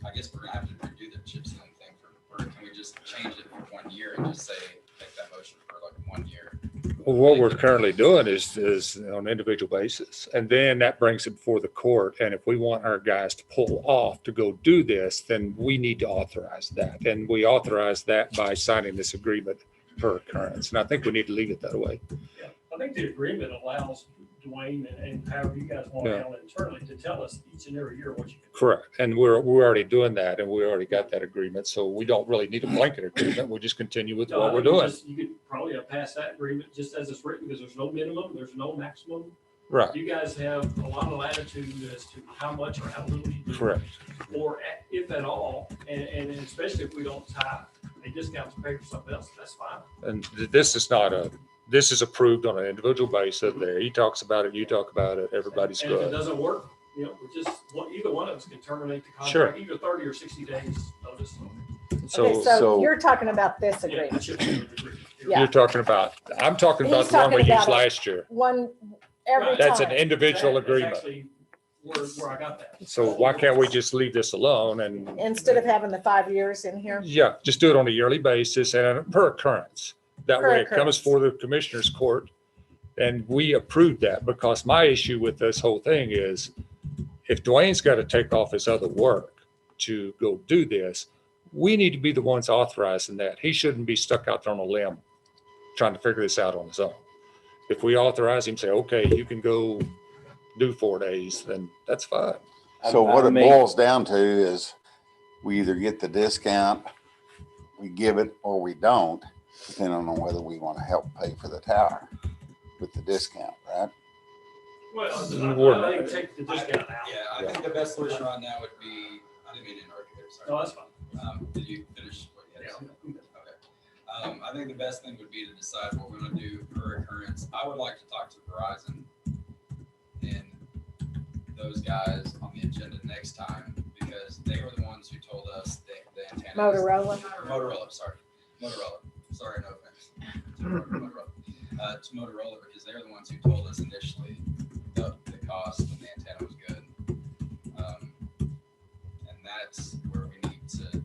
I guess we're gonna have to redo the chip sealing thing or can we just change it for 1 year and just say, make that motion for like 1 year? well, what we're currently doing is on an individual basis. And then that brings it before the court. And if we want our guys to pull off to go do this, then we need to authorize that. And we authorize that by signing this agreement per occurrence. And I think we need to leave it that way. Yeah, I think the agreement allows Dwayne and however you guys want to handle it internally to tell us each and every year what you can. Correct. And we're already doing that and we already got that agreement. So we don't really need a blanket agreement. We'll just continue with what we're doing. You could probably have passed that agreement just as it's written because there's no minimum, there's no maximum. Right. You guys have a lot of latitude as to how much or how little you do. Correct. Or if at all, and especially if we don't tie a discount to pay for something else, that's fine. And this is approved on an individual basis there. He talks about it, you talk about it, everybody's And if it good. doesn't work, we're either one of us can terminate the Sure. contract, either 30 or 60 days notice. Okay, So so you're talking about this Yeah, agreement. Yeah. you're talking about, I'm talking about He's the one we talking used about it. last year. One, every Right. That's an time. individual That's agreement. actually where I got that. So why can't we just leave this alone and, Instead of having the 5 years in here. yeah, just do it on a yearly basis and per occurrence. That Per way it comes occurrence. for the commissioner's court. And we approved that because my issue with this whole thing is if Dwayne's got to take off his other work to go do this, we need to be the ones authorizing that. He shouldn't be stuck out there on a limb trying to figure this out on his own. If we authorize him, say, okay, you can go do 4 days, then that's fine. So what I it mean- boils down to is we either get the discount, we give it, or we don't, depending on whether we want to help pay for the tower with the discount, right? Well, I think take the discount out. Yeah, I think the best solution right now would be, I didn't mean to interrupt you there, sorry. No, that's fine. Did you finish what you had to say? Okay. I think the best thing would be to decide what we're gonna do per occurrence. I would like to talk to Verizon and those guys on the agenda next time, because they were the ones who told us the antennas. Motorola. Motorola, sorry. Sorry, no offense. To Motorola. To Motorola, because they're the ones who told us initially the cost and the antenna was good. And that's where we need to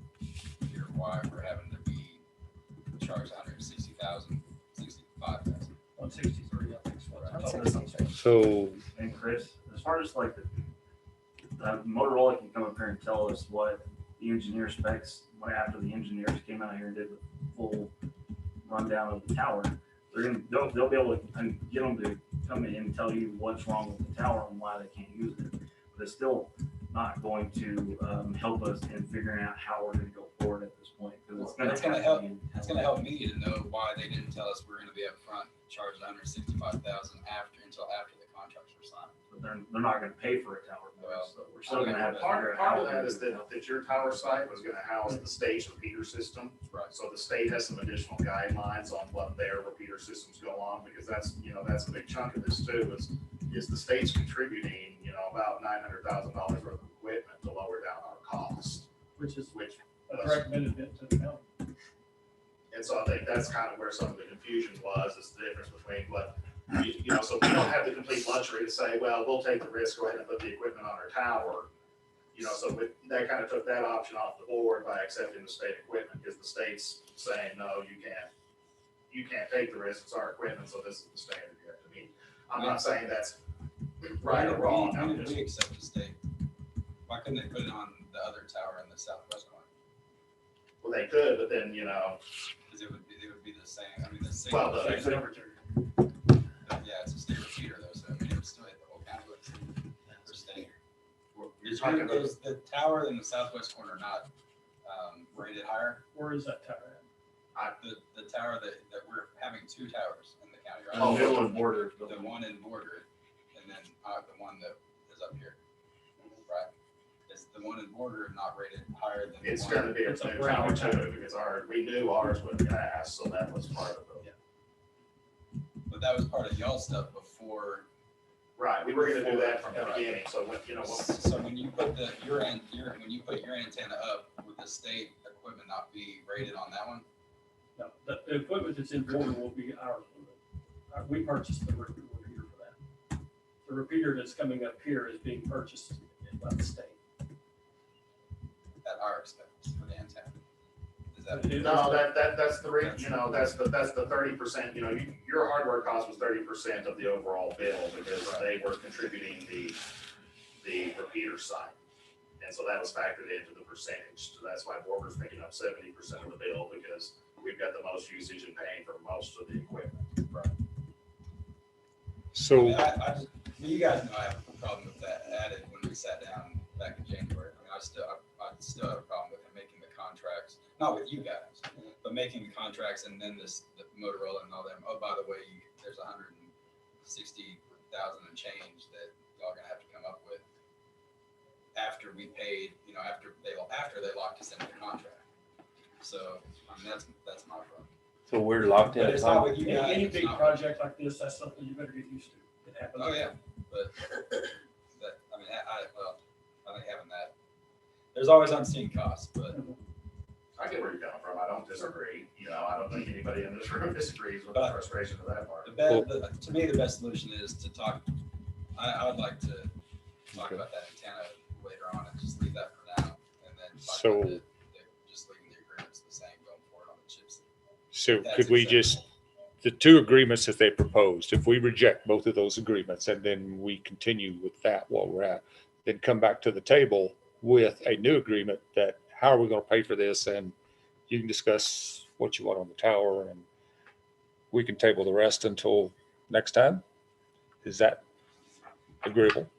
hear why we're having to be charged 160,000, 65,000. 163, I think is what I told Right. you. So And Chris, as far as like the Motorola can come up here and tell us what the engineer specs, after the engineers came out here and did the full rundown of the tower, they'll be able to get them to come in and tell you what's wrong with the tower and why they can't use it. But it's still not going to help us in figuring out how we're going to go forward at this point. Because It's gonna help. It's gonna help me to know why they didn't tell us we're gonna be up front charged 165,000 until after the contracts were signed. But they're not going to pay for a tower. Well, So we're still going to have to figure out Part how of that to is that your tower site was gonna house the state repeater system. Right. So the state has some additional guidelines on what their repeater systems go on, because that's a big chunk of this too, is is the state's contributing, about $900,000 worth of equipment to lower down our cost, Which is which a direct benefit to the county. and so I think that's kind of where some of the confusion was, is the difference between what, so we don't have the complete luxury to say, well, we'll take the risk, go ahead and put the equipment on our tower. That kind of took that option off the board by accepting the state equipment, because the state's saying, no, you can't take the risk, it's our equipment, so this is the standard you have to meet. I'm not saying that's right or wrong. Why I'm did just- we accept the state? Why couldn't they put it on the other tower in the southwest corner? Well, they could, but then, Because it would be the same, I mean, the same. Well, State secretary. Yeah, it's a state repeater though, so I mean, it would still hit the whole county. For staying. you're talking about, Is the tower in the southwest corner not rated higher? Where is that tower at? The tower that we're having two towers in the county, right? Oh, middle and border. The one in Border, and then the one that is up here, right? Is the one in Border not rated higher than? the it's one- gonna be a It's a new brand tower new tower. too, because we knew ours would pass, so that was part of it. But that was part of y'all's stuff before. Right, we were gonna do that from the beginning, so when, So when you put when you put your antenna up, would the state equipment not be rated on that one? No, the equipment that's in Border will be ours. We purchased the repeater for that. The repeater that's coming up here is being purchased by the state. At our expense for the antenna? Is that? no, that's the rate, that's the 30%, your hardware cost was 30% of the overall bill, because they were contributing the repeater side. And so that was factored into the percentage, so that's why Border's picking up 70% of the bill, because we've got the most usage and paying for most of the equipment. So, I just, you guys know I have a problem with that added when we sat down back in January. I mean, I still have a problem with him making the contracts, not with you guys, but making the contracts and then the Motorola and all them. Oh, by the way, there's 160,000 and change that y'all gonna have to come up with after we paid, after they locked us into the contract. So, I mean, that's my problem. So we're locked in. But it's not with you guys. Any it's big not- project like this, that's something you better get used to. It happens. Oh, yeah, but that, I mean, I think having that, there's always unseen costs, but I get where you're coming from, I don't disagree, I don't think anybody in this room disagrees with the But- frustration of that part. to me, the best solution is to talk, I would like to talk about that antenna later on and just leave that for now. And then talk So- about just leaving the agreements the same going forward on the chips. so That's could we acceptable. just, the two agreements that they proposed, if we reject both of those agreements and then we continue with that while we're at, then come back to the table with a new agreement that how are we going to pay for this? And you can discuss what you want on the tower and we can table the rest until next time. Is that agreeable?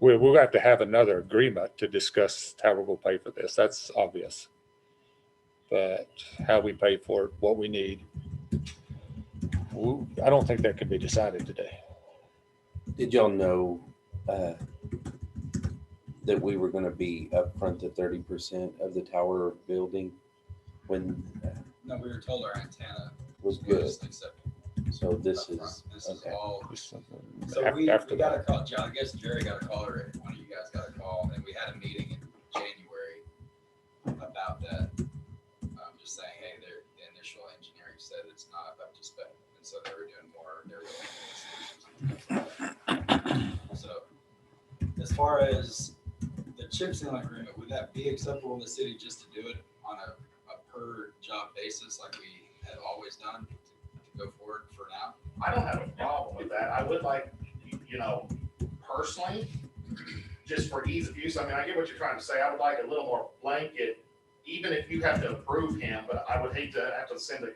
We'll have to have another agreement to discuss how we're going to pay for this. That's obvious. But how we pay for it, what we need, I don't think that can be decided today. Did y'all know that we were going to be upfront to 30% of the tower building when No, we were told our antenna was good? was acceptable. So this up front. is This is okay. all. Just something So we after got a that. call, John, I guess Jerry got a call, or one of you guys got a call, and we had a meeting in January about that. Just saying, hey, the initial engineering said it's not up to spec, and so they were doing more, they were looking at solutions. So, as far as the chip sealing agreement, would that be acceptable in the city just to do it on a per job basis like we have always done to go forward for now? I don't have a problem with that. I would like, personally, just for ease of use, I mean, I get what you're trying to say. I would like a little more blanket, even if you have to approve him, but I would hate to have to send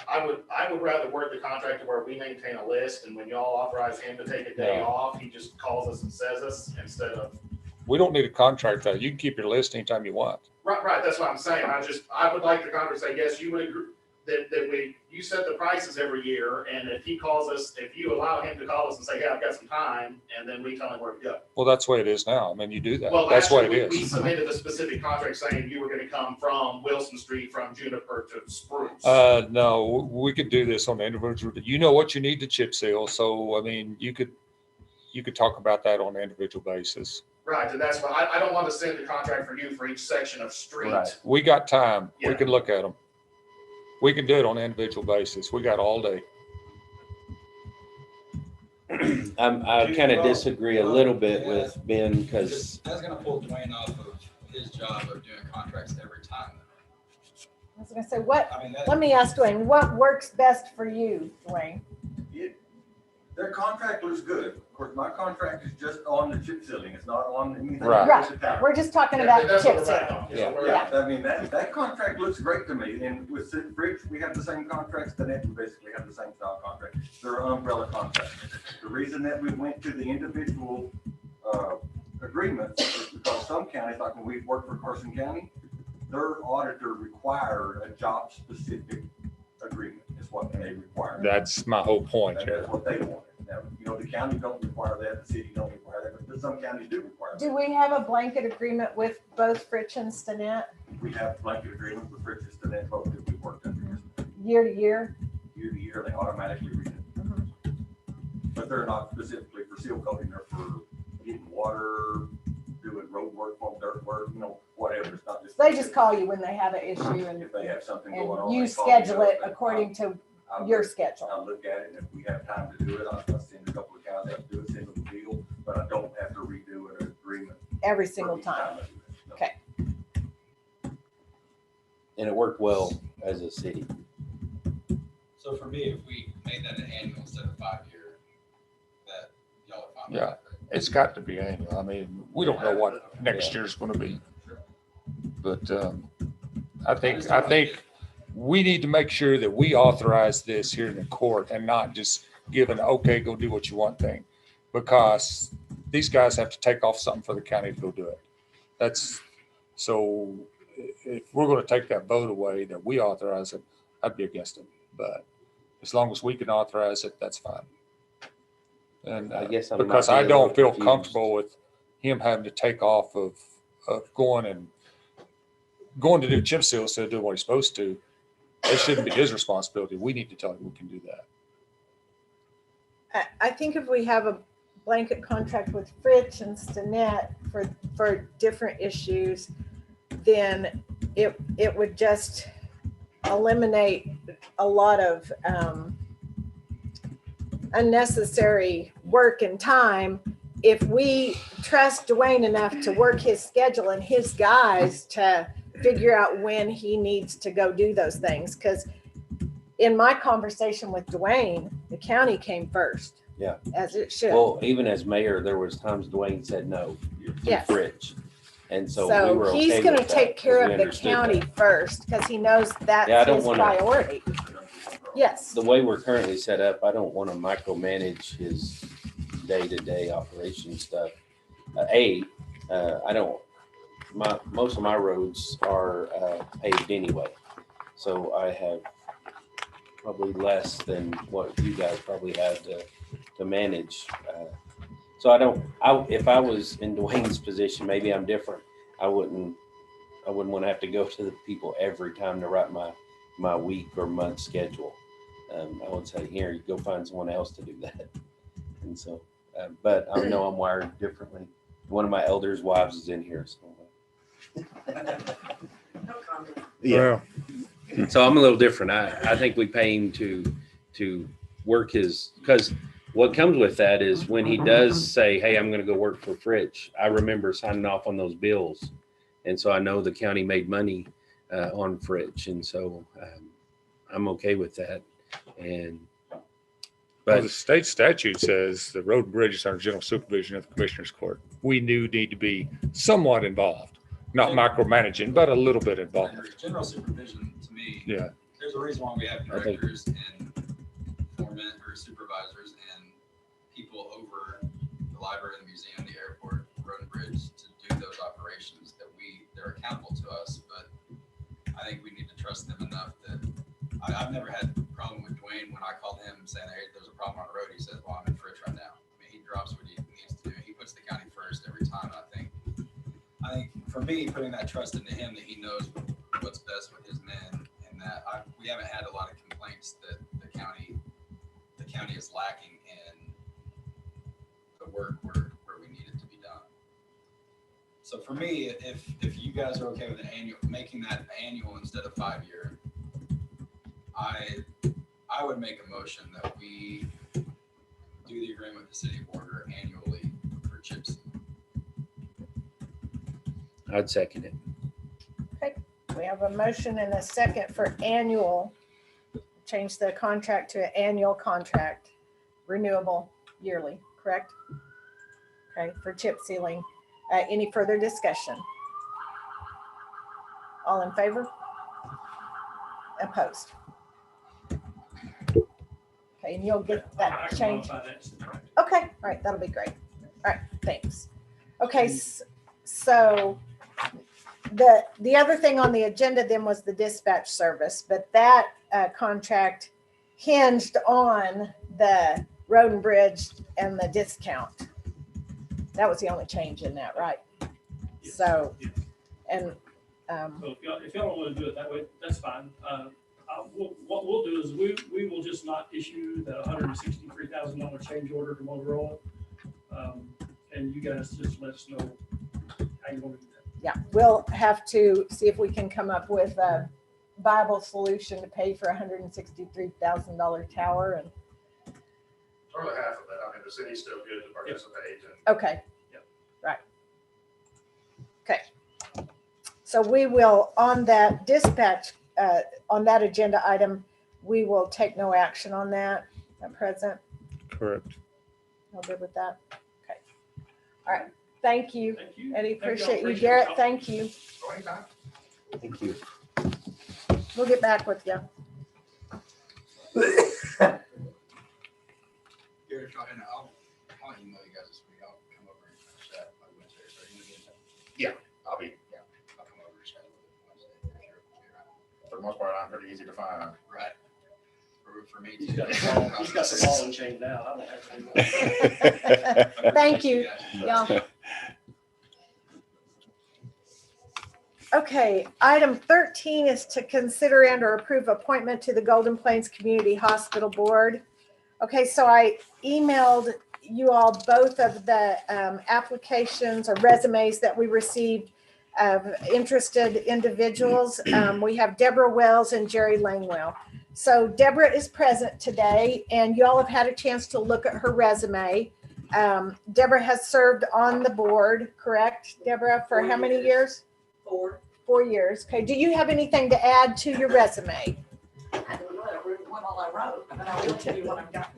I would rather word the contract to where we maintain a list, and when y'all authorize him to take a day No. off, he just calls us and says us instead of. We don't need a contract though. You can keep your list anytime you want. Right, that's what I'm saying. I would like the contract to say, yes, you would agree, you set the prices every year, and if he calls us, if you allow him to call us and say, hey, I've got some time, and then we tell him where to go. Well, that's the way it is now. I mean, you do that. Well, That's what it actually, we is. submitted a specific contract saying you were gonna come from Wilson Street, from Juniper to Spruce. No, we could do this on the individual. You know what you need to chip seal. So, I mean, you could talk about that on an individual basis. Right, and that's why I don't want to send a contract for you for each section of street. Right. We got time. We Yeah. can look at them. We can do it on an individual basis. We got all day. I kind of disagree a little bit with Ben because That's gonna pull Dwayne off of his job of doing contracts every time. I was gonna say, what, I mean, that. let me ask Dwayne, what works best for you, Dwayne? Their contract looks good. Of course, my contract is just on the chip sealing. It's not on anything. Right. else with the tower. We're just talking Yeah, about that's what chip we're at seal. on. Yeah. We're Yeah, at. I mean, that contract looks great to me. And with Fritz, we have the same contracts that we basically have the same style contract. They're umbrella contracts. The reason that we went to the individual agreements is because some counties, like when we worked for Carson County, their auditor required a job-specific agreement, is what they require. That's my whole point And here. that's what they wanted. Now, the county don't require that, the city don't require that, but some counties do require that. Do we have a blanket agreement with both Fritz and Stinnett, We have blanket agreements with Fritz and Stinnett, both that we worked under. year to year? Year to year, they automatically renew. But they're not specifically for seal coating, they're for getting water, doing road work, dirt work, whatever. It's not just. They just call you when they have an issue and If they have something going on. and you they call me schedule up it and according to I'll your look- schedule. I'll look at it, and if we have time to do it, I'll send a couple of guys out to do it, send them a deal, but I don't have to redo an agreement. Every for single each time. I do it. No. Okay. and it worked well as a city. So for me, if we made that an annual instead of 5-year, that y'all are fine with Yeah. that, right? It's got to be annual. I mean, we don't know what next year's going to be. But I think we need to make sure that we authorize this here in the court and not just give an, okay, go do what you want thing. Because these guys have to take off something for the county to go do it. So if we're going to take that vote away, that we authorize it, I'd be against it. But as long as we can authorize it, that's fine. And I guess I'm because not I being a little don't feel confused. comfortable with him having to take off of going to do chip seal instead of doing what he's supposed to. It shouldn't be his responsibility. We need to tell him we can do that. I think if we have a blanket contract with Fritz and Stinnett for different issues, then it would just eliminate a lot of unnecessary work and time. If we trust Dwayne enough to work his schedule and his guys to figure out when he needs to go do those things, because in my conversation with Dwayne, the county came first. Yeah. As it should. Well, even as mayor, there was times Dwayne said no to Yes. Fritz. And so we were So okay he's with gonna that, take care 'cause we of the understood county that. first, because he knows Yeah, I that's don't his wanna- priority. Yes. The way we're currently set up, I don't want to micromanage his day-to-day operation stuff. I don't, most of my roads are paved anyway. So I have probably less than what you guys probably have to manage. So if I was in Dwayne's position, maybe I'm different. I wouldn't want to have to go to the people every time to write my week or month schedule. I would say, here, you go find someone else to do that. And so, but I know I'm wired differently. One of my elders' wives is in here. So. Yeah. So I'm a little different. I think we pay him to work because what comes with that is when he does say, hey, I'm going to go work for Fritz, I remember signing off on those bills. And so I know the county made money on Fritz. And so I'm okay with that. But the state statute says the road and bridges are general supervision of the commissioner's court. We do need to be somewhat involved, not micromanaging, but a little bit involved. General supervision, to me, Yeah. there's a reason why we have directors and foremen or supervisors and people over the library, the museum, the airport, road and bridge to do those operations they're accountable to us. But I think we need to trust them enough that I've never had a problem with Dwayne when I call him saying, hey, there's a problem on the road. He says, well, I'm in Fritz right now. I mean, he drops what he needs to do. He puts the county first every time. I think for me, putting that trust into him that he knows what's best with his men, and that we haven't had a lot of complaints that the county is lacking in the work where we need it to be done. So for me, if you guys are okay with making that annual instead of 5-year, I would make a motion that we do the agreement with the city of Borger annually for chip seal. I'd second it. We have a motion and a second for annual, change the contract to an annual contract, renewable yearly, correct? Okay, for chip sealing. Any further discussion? All in favor? Opposed? Okay, and you'll get I that can change. modify that. It's right. Okay, all right, that'll be great. All right, thanks. Okay, so the other thing on the agenda then was the dispatch service, but that contract hinged on the road and bridge and the discount. That was the only change in that, right? Yes. So, Yes. and So if y'all don't want to do it that way, that's fine. What we'll do is we will just not issue the $163,000 change order to Motorola. And you guys just let us know how you want to do that. yeah, we'll have to see if we can come up with a viable solution to pay for $163,000 tower. And Probably half of that. I mean, the city's still good to participate. And okay, Yep. right. Okay. So we will, on that dispatch, on that agenda item, we will take no action on that at present. Correct. All good with that? Okay. All right. Thank you. Thank you. Eddie, Thank y'all. appreciate you. Appreciate Garrett, y'all. thank you. go anytime. Thank you. We'll get back with you. Garrett, and I'll email you guys this week. I'll come over and chat by Wednesday. So you're gonna be in touch. I'll be, I'll come over and chat a little bit Wednesday for sure. for the most part, I'm pretty easy to find. Right. For me He's too. got the ball and chain down. I don't have to do that. Thank you. Yeah. Okay, item 13 is to consider and or approve appointment to the Golden Plains Community Hospital Board. Okay, so I emailed you all both of the applications or resumes that we received of interested individuals. We have Deborah Wells and Jerry Langwell. So Deborah is present today, and you all have had a chance to look at her resume. Deborah has served on the board, correct, Deborah, for how many years? 4 years. Okay. Do you have anything to add to your resume? I don't know, I wrote what all I wrote, but I will tell you what I've got.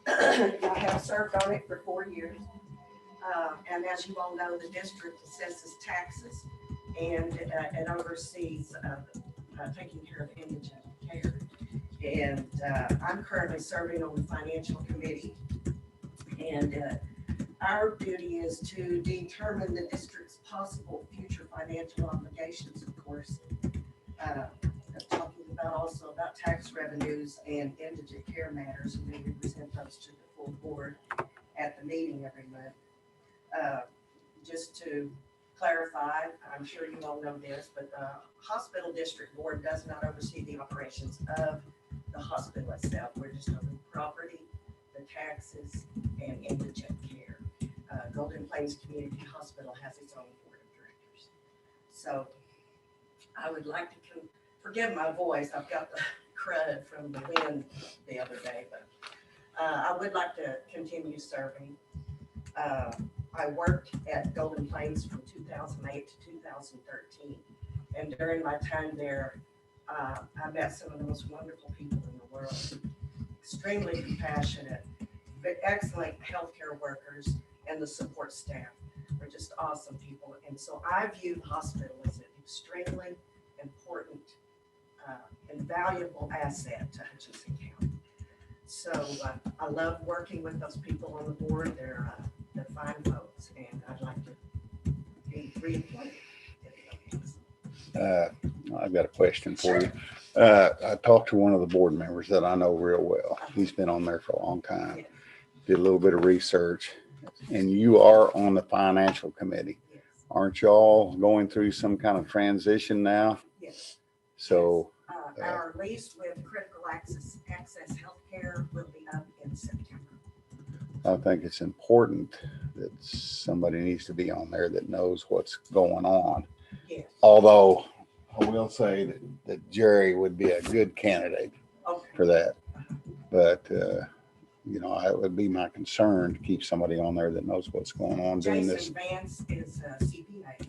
I have served on it for 4 years. And as you all know, the district assesses taxes and it oversees taking care of indigent care. And I'm currently serving on the financial committee. And our duty is to determine the district's possible future financial obligations, of course. Talking about also about tax revenues and indigent care matters, and then we present those to the full board at the meeting every month. Just to clarify, I'm sure you all know this, but the hospital district board does not oversee the operations of the hospital itself. We're just over the property, the taxes, and indigent care. Golden Plains Community Hospital has its own board of directors. So I would like to forgive my voice. I've got the crud from the wind the other day, but I would like to continue serving. I worked at Golden Plains from 2008 to 2013. And during my time there, I met some of the most wonderful people in the world. Extremely compassionate, but excellent healthcare workers, and the support staff were just awesome people. And so I view the hospital as an extremely important and valuable asset to Hutchinson County. So I love working with those people on the board. They're fine folks, and I'd like to be reappointed. I've got a question for you. I talked to one of the board members that I know real well. He's been on there for a long time. Did a little bit of research, and you are on the financial committee. Aren't y'all going through some kind of transition now? Yes. So Our lease with Critical Access Healthcare will be up in September. I think it's important that somebody needs to be on there that knows what's going on. Yes. Although I will say that Jerry would be a good candidate for that. But, you know, it would be my concern to keep somebody on there that knows what's going on doing this. Jason Vance is a CPA,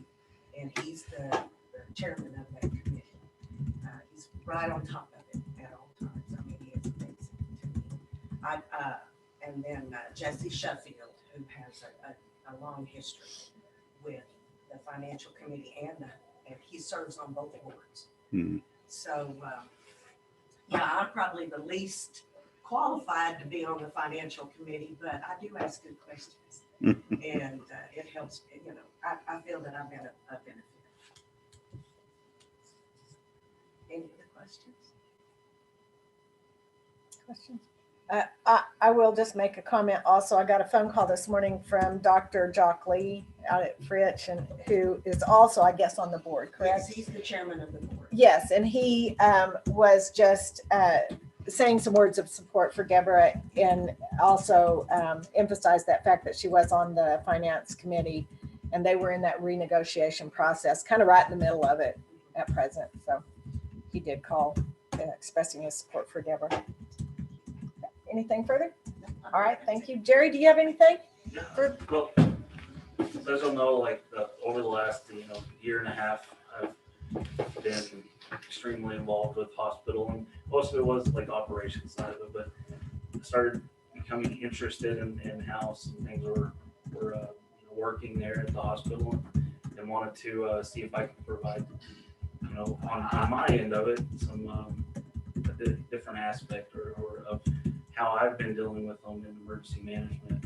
and he's the chairman of that committee. He's right on top of it at all times. I mean, he is amazing to me. And then Jesse Sheffield, who has a long history with the financial committee and he serves on both boards. Hmm. So, yeah, I'm probably the least qualified to be on the financial committee, but I do ask good questions. And it helps, you know, I feel that I've been a benefit. Any other questions? Questions? I will just make a comment also. I got a phone call this morning from Dr. Jock Lee out at Fritch, and who is also, I guess, on the board, correct? Yes, he's the chairman of the board. Yes, and he was just saying some words of support for Deborah, and also emphasized that fact that she was on the finance committee, and they were in that renegotiation process, kind of right in the middle of it at present. So he did call expressing his support for Deborah. Anything further? All right, thank you. Jerry, do you have anything? Well, as you'll know, like over the last year and a half, I've been extremely involved with hospital, and most of it was like operations side of it, but I started becoming interested in how some things were working there at the hospital, and wanted to see if I could provide, on my end of it, some a different aspect or of how I've been dealing with them in emergency management.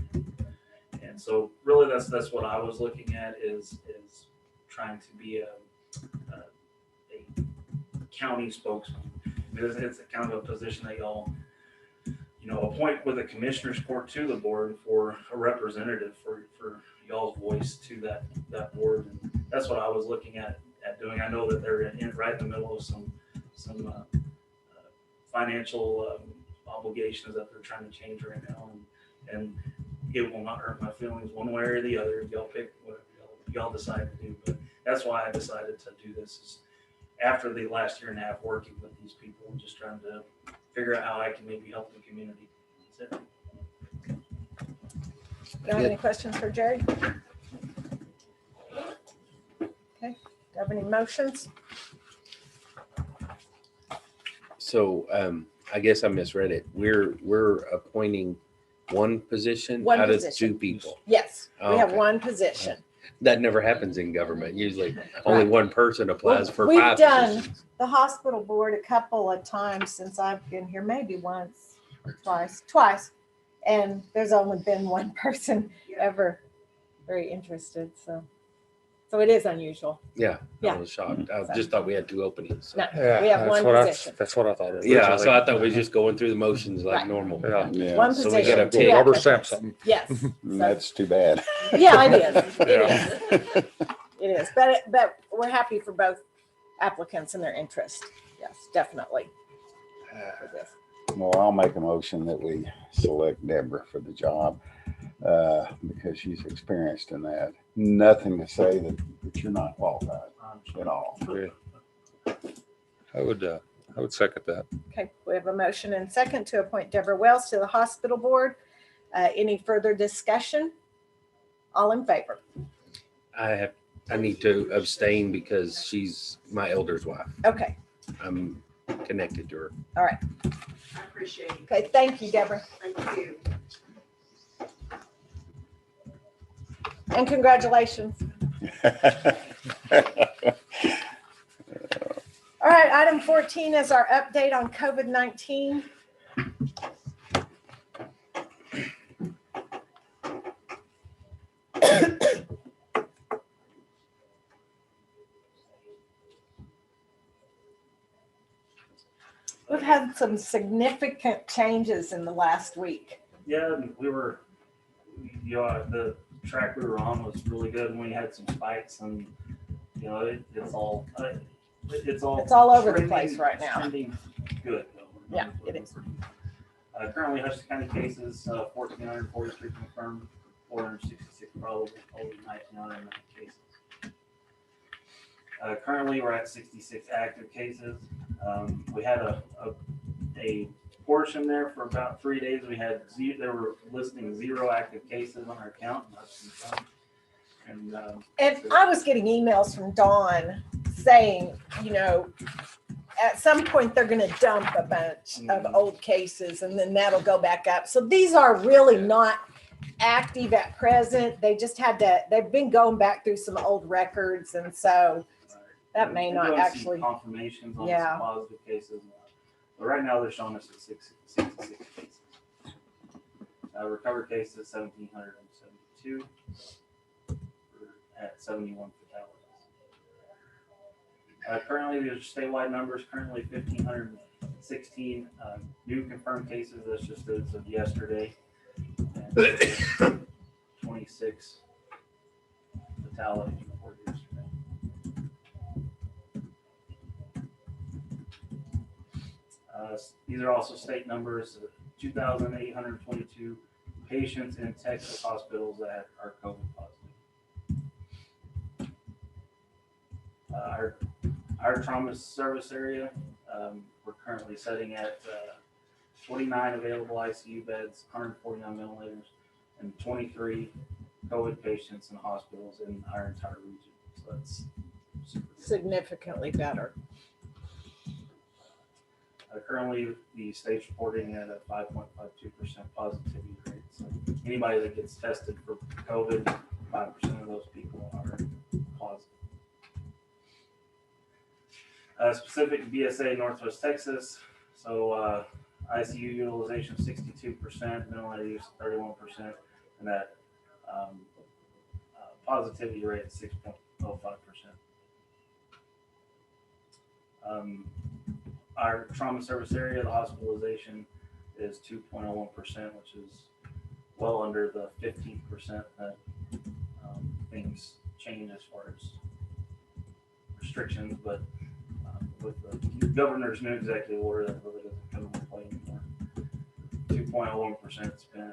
And so really that's what I was looking at is trying to be a county spokesman. I mean, it's a kind of a position that y'all appoint with a commissioner's court to the board for a representative for y'all's voice to that board. And that's what I was looking at doing. I know that they're right in the middle of some financial obligations that they're trying to change right now, and it will not hurt my feelings one way or the other if y'all pick whatever y'all decide to do. But that's why I decided to do this, is after the last year and a half working with these people and just trying to figure out how I can maybe help the community. That's it. Do you have any questions for Jerry? Okay, do you have any motions? So I guess I misread it. We're appointing one position One out position. of 2 people. Yes, we have Okay. one position. That never happens in government. Usually only one person applies for We've 5 done positions. the hospital board a couple of times since I've been here, maybe once, twice. And there's only been one person ever very interested. So it is unusual. Yeah, Yeah. I was shocked. I just thought we had 2 openings. So. No, we have one position. That's what I thought. Yeah, so I originally. thought we were just going through the motions like Right. normal. Yeah. Yeah, One So we position. gotta two pick. Rubber applicants. stamp something. Yes. that's too bad. Yeah, it is. It Yeah. is. It is. But we're happy for both applicants and their interest. Yes, definitely. For this. Well, I'll make a motion that we select Deborah for the job because she's experienced in that. Nothing to say that you're not qualified at all. I would second that. Okay, we have a motion and second to appoint Deborah Wells to the hospital board. Any further discussion? All in favor? I need to abstain because she's my elder's wife. Okay, I'm connected to her. all right. I appreciate it. Okay, thank you, Deborah. Thank you. And congratulations. All right, item 14 is our update on COVID-19. We've had some significant changes in the last week. Yeah, and the track we were on was really good, and we had some spikes, and it's all It's all over the trending- place right it's now. Trending good. Though. Yeah, it is. Currently, Hutchinson County cases, 1,443 confirmed, 466 probable, only 1,909 cases. Currently, we're at 66 active cases. We had a portion there for about 3 days. They were listing 0 active cases on our account. And I was getting emails from Dawn saying, at some point they're going to dump a bunch of old cases and then that'll go back up. So these are really not active at present. They just they've been going back through some old records. And so that may not actually. Confirmations on some positive cases. But right now they're showing us at 66 cases. Recovered cases, 1,772. At 71 fatalities. Currently, there's statewide numbers. Currently, 1,516 new confirmed cases. That's just as of yesterday. And 26 fatalities reported yesterday. These are also state numbers. 2,822 patients in Texas hospitals that are COVID positive. Our trauma service area, we're currently sitting at 29 available ICU beds, 149 ventilators, and 23 COVID patients in hospitals in our entire region. So that's significantly better. Currently, the state's reporting at a 5.52% positivity rate. So anybody that gets tested for COVID, 5% of those people are positive. Specific BSA Northwest Texas, so ICU utilization 62%, ventilator use 31%, and that positivity rate is 6.05%. Our trauma service area, the hospitalization is 2.01%, which is well under the 15% that things change as far as restrictions, but with the governor's new executive order, that really doesn't come into play anymore. 2.01% has been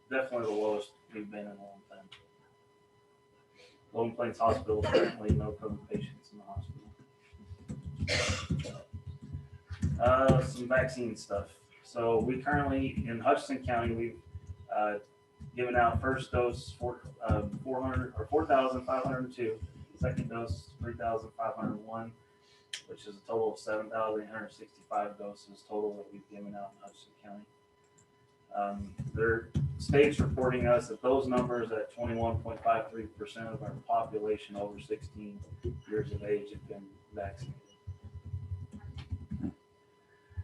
definitely the lowest we've been in a long time. Golden Plains Hospital, currently no COVID patients in the hospital. Some vaccine stuff. So we currently, in Hutchinson County, we've given out first dose 4,502, second dose 3,501, which is a total of 7,865 doses total that we've given out in Hutchinson County. Their state's reporting us at those numbers at 21.53% of our population over 16 years of age have been vaccinated.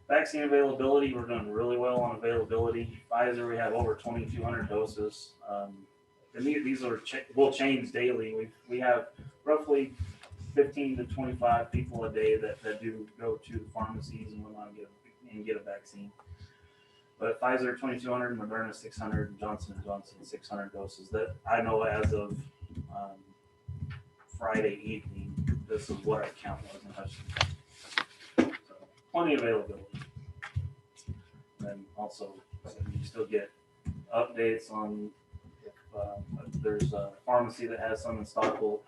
Vaccine availability, we're doing really well on availability. Pfizer, we have over 2,200 doses. And these will change daily. We have roughly 15 to 25 people a day that do go to the pharmacies and whatnot and get a vaccine. But Pfizer 2,200, Moderna 600, Johnson & Johnson 600 doses. That I know as of Friday evening, this is what our count was in Hutchinson. So plenty of availability. And also, you still get updates on if there's a pharmacy that has some in stock. We'll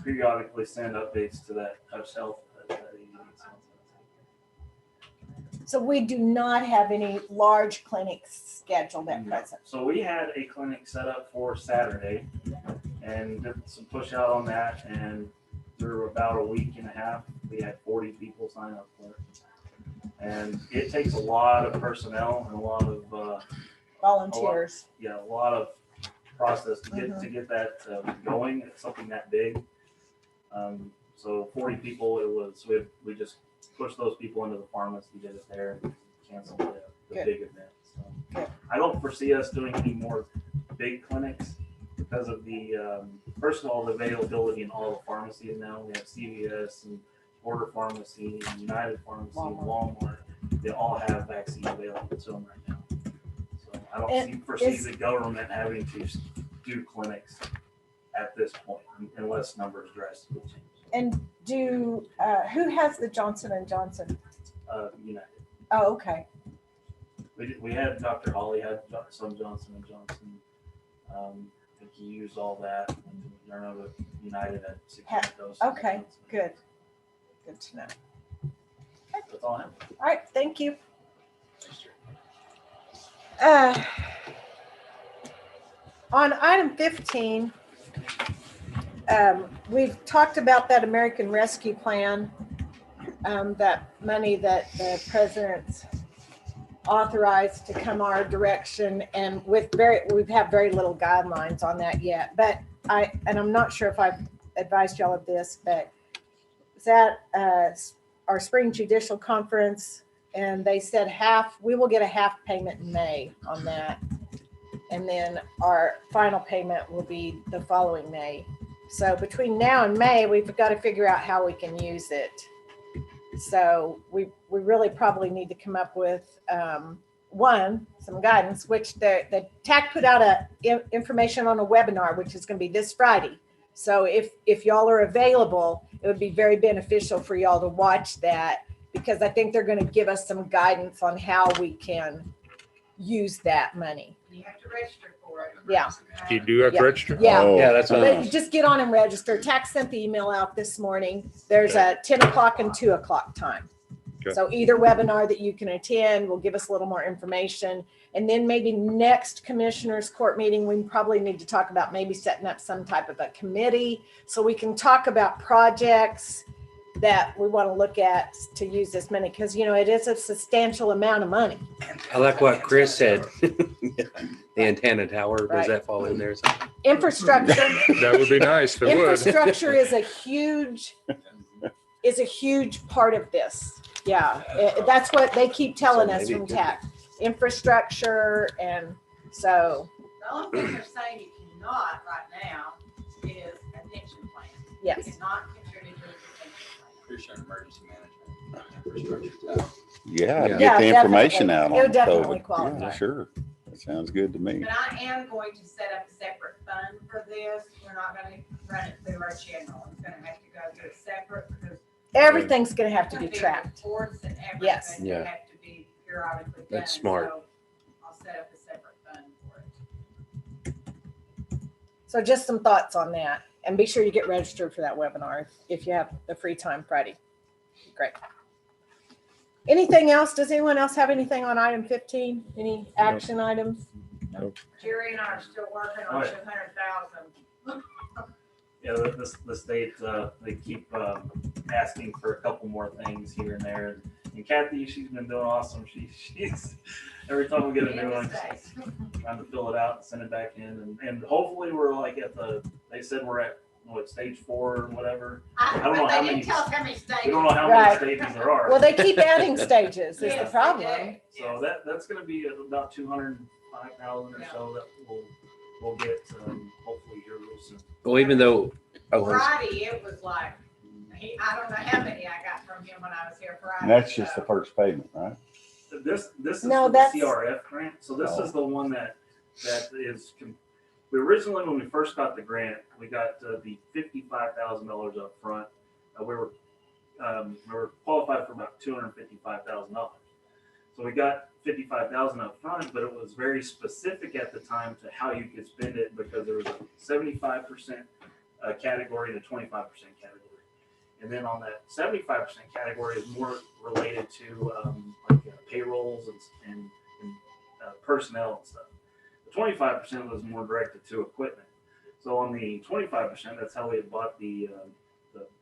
periodically send updates to that Hutch Health. So we do not have any large clinics scheduled at present. So we had a clinic set up for Saturday and did some push out on that, and through about a week and a half, we had 40 people sign up for it. And it takes a lot of personnel and a lot of volunteers. A lot of process to get that going. It's something that big. So 40 people, we just pushed those people into the pharmacy, did it there, and canceled the big event. So I don't foresee us doing any more big clinics because of the first of all, the availability in all the pharmacies now. We have CVS and Border Pharmacy, and United Pharmacy, and Walmart. they all have vaccine available to them right now. So I don't And foresee is- the government having to do clinics at this point unless numbers drastically change. And do, who has the Johnson and Johnson? United. Oh, okay. We had Dr. Hawley had some Johnson and Johnson. I think he used all that. I don't know if United had 600 doses. of Okay, Johnson. good. Good to know. That's all I have. All right, thank you. On item 15, we've talked about that American Rescue Plan, that money that the president's authorized to come our direction, and we've had very little guidelines on that yet. But I'm not sure if I've advised y'all of this, but it's at our spring judicial conference, and they said we will get a half payment in May on that. And then our final payment will be the following May. So between now and May, we've got to figure out how we can use it. So we really probably need to come up with some guidance, which the TAC put out information on a webinar, which is going to be this Friday. So if y'all are available, it would be very beneficial for y'all to watch that, because I think they're going to give us some guidance on how we can use that money. You have to register for it. Yeah. You do have to Yeah. register? Yeah. Oh, Yeah, that's what But you just get on and register. TAC sent the email out this morning. There's a 10 o'clock and 2 o'clock time. Okay. So either webinar that you can attend will give us a little more information. And then maybe next commissioners court meeting, we probably need to talk about maybe setting up some type of a committee so we can talk about projects that we want to look at to use this money, because it is a substantial amount of money. I like what Chris said. The antenna tower, does Right. that fall in there? Infrastructure. That would be nice if it would. Infrastructure is a huge part of this. Yeah, that's what they keep telling So us maybe from it could TAC. Infrastructure, and so, The only thing they're saying you cannot right now is a pension plan. yes. You cannot contribute to a pension plan. Pretty sure infection management, infrastructure tab. Yeah, Yeah. to Yeah, get the information definitely. out on It would COVID. definitely Yeah, qualify. sure. That sounds good to me. But I am going to set up a separate fund for this. We're not gonna run it through our general. It's gonna have to go through a separate, because Everything's gonna have to be there's tracked. reports and Yes. everything Yeah. that have to be periodically done. That's smart. So I'll set up a separate fund for it. So just some thoughts on that, and be sure you get registered for that webinar if you have the free time Friday. Great. Anything else? Does anyone else have anything on item 15? Any action items? Jerry and I are still working on All right. 200,000. Yeah, the state, they keep asking for a couple more things here and there. And Kathy, she's been doing awesome. She's every time we get a new one, she's trying to fill it out and send it back in. And hopefully we're like they said we're at stage 4 or whatever. I don't know how They many. didn't tell us how many stages. We don't know how Right. many stages there are. Well, they keep adding stages is Yes, the they problem. do. So Yes. that's going to be about 205,000 or so that we'll get hopefully here real soon. Well, even though, Friday, it was like, I don't know how many I got from him when I was here Friday. And that's just the so. first payment, right? This is No, for the that's- CRF grant. So this Oh. is the one that is. We originally, when we first got the grant, we got the $55,000 up front. We were qualified for about $255,000. So we got $55,000 up front, but it was very specific at the time to how you could spend it, because there was a 75% category and a 25% category. And then on that 75% category is more related to payrolls and personnel and stuff. The 25% was more directed to equipment. So on the 25%, that's how we had bought the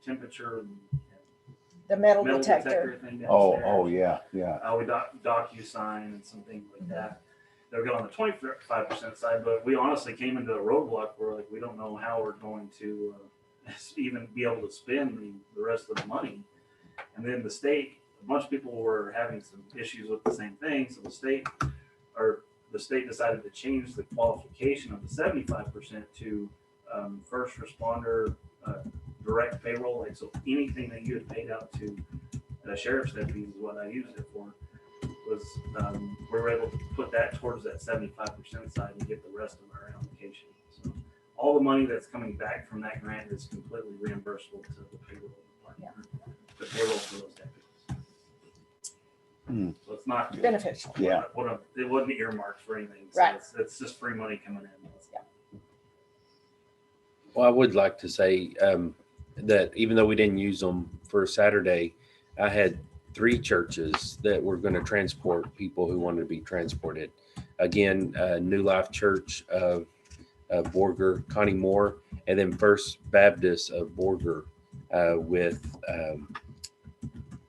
temperature and The metal metal detector. thing downstairs. Oh, yeah. We DocuSign and some things like that. They'll go on the 25% side, but we honestly came into a roadblock where we don't know how we're going to even be able to spend the rest of the money. And then the state, a bunch of people were having some issues with the same thing. So the state decided to change the qualification of the 75% to first responder direct payroll. So anything that you had paid out to sheriff's deputies is what I used it for. was, we were able to put that towards that 75% side and get the rest of our allocation. So all the money that's coming back from that grant is completely reimbursable to the payroll department. The payroll for those deputies. So it's not Beneficial. Yeah. it wasn't earmarked for anything. So Right. it's just free money coming in. Well, I would like to say that even though we didn't use them for Saturday, I had 3 churches that were going to transport people who wanted to be transported. Again, New Life Church of Borger, Connie Moore, and then First Baptist of Borger with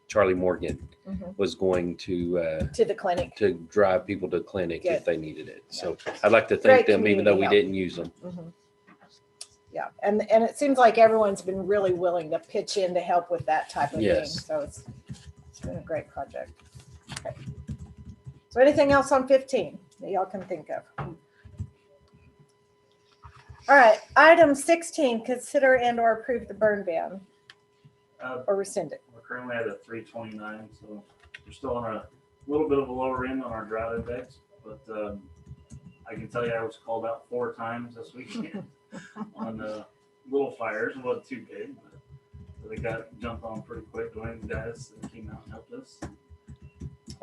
Charlie Morgan was going to the clinic. to drive people to clinic Good. if they needed it. So I'd like to thank Great them, even though we community didn't use them. Yeah, and it seems like everyone's been really willing to pitch in to help with that type of thing. Yes. So it's been a great project. Okay. So anything else on 15 that y'all can think of? All right, item 16, consider and or approve the burn ban or rescind it. We're currently at a 329, so we're still on a little bit of a lower end on our drought index, but I can tell you I was called out 4 times this weekend on little fires. It wasn't too big, but they got jumped on pretty quick. Dwayne's guys came out and helped us.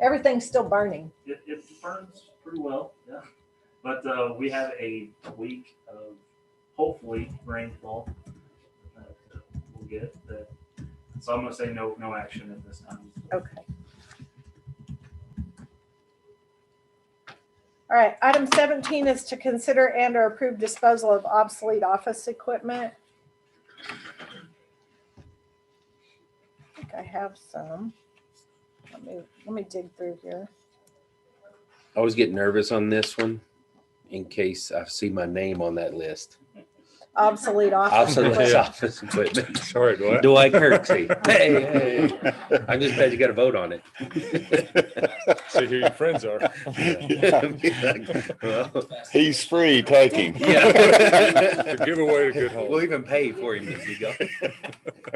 Everything's still burning. It burns pretty well, yeah. But we have a week of hopefully rainfall that we'll get. So I'm going to say no action at this time. Okay. All right, item 17 is to consider and or approve disposal of obsolete office equipment. I think I have some. Let me dig through here. I always get nervous on this one in case I see my name on that list. Obsolete office Obsolete equipment. office equipment. Sorry, Dwight. Dwight Kirksey. Hey. I'm just glad you got a vote on it. See who your friends are. Well, He's free, take him. yeah. To give away a good home. We'll even pay for him if you go.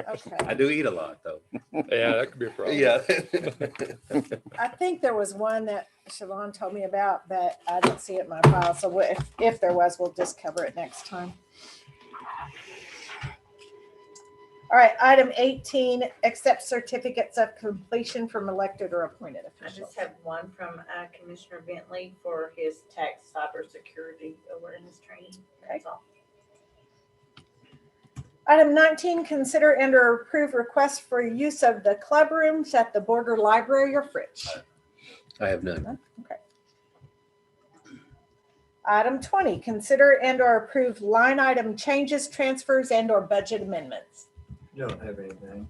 Okay. I do eat a lot though. Yeah, that could be a problem. Yeah. I think there was one that Siobhan told me about, but I didn't see it in my file. So if there was, we'll just cover it next time. All right, item 18, accept certificates of completion from elected or appointed I officials. just have one from Commissioner Bentley for his tax cybersecurity awareness training. That's all. Item 19, consider and or approve request for use of the club rooms at the Border Library or Fritz. I have none. Okay. Item 20, consider and or approve line item changes, transfers, and or budget amendments. Don't have anything.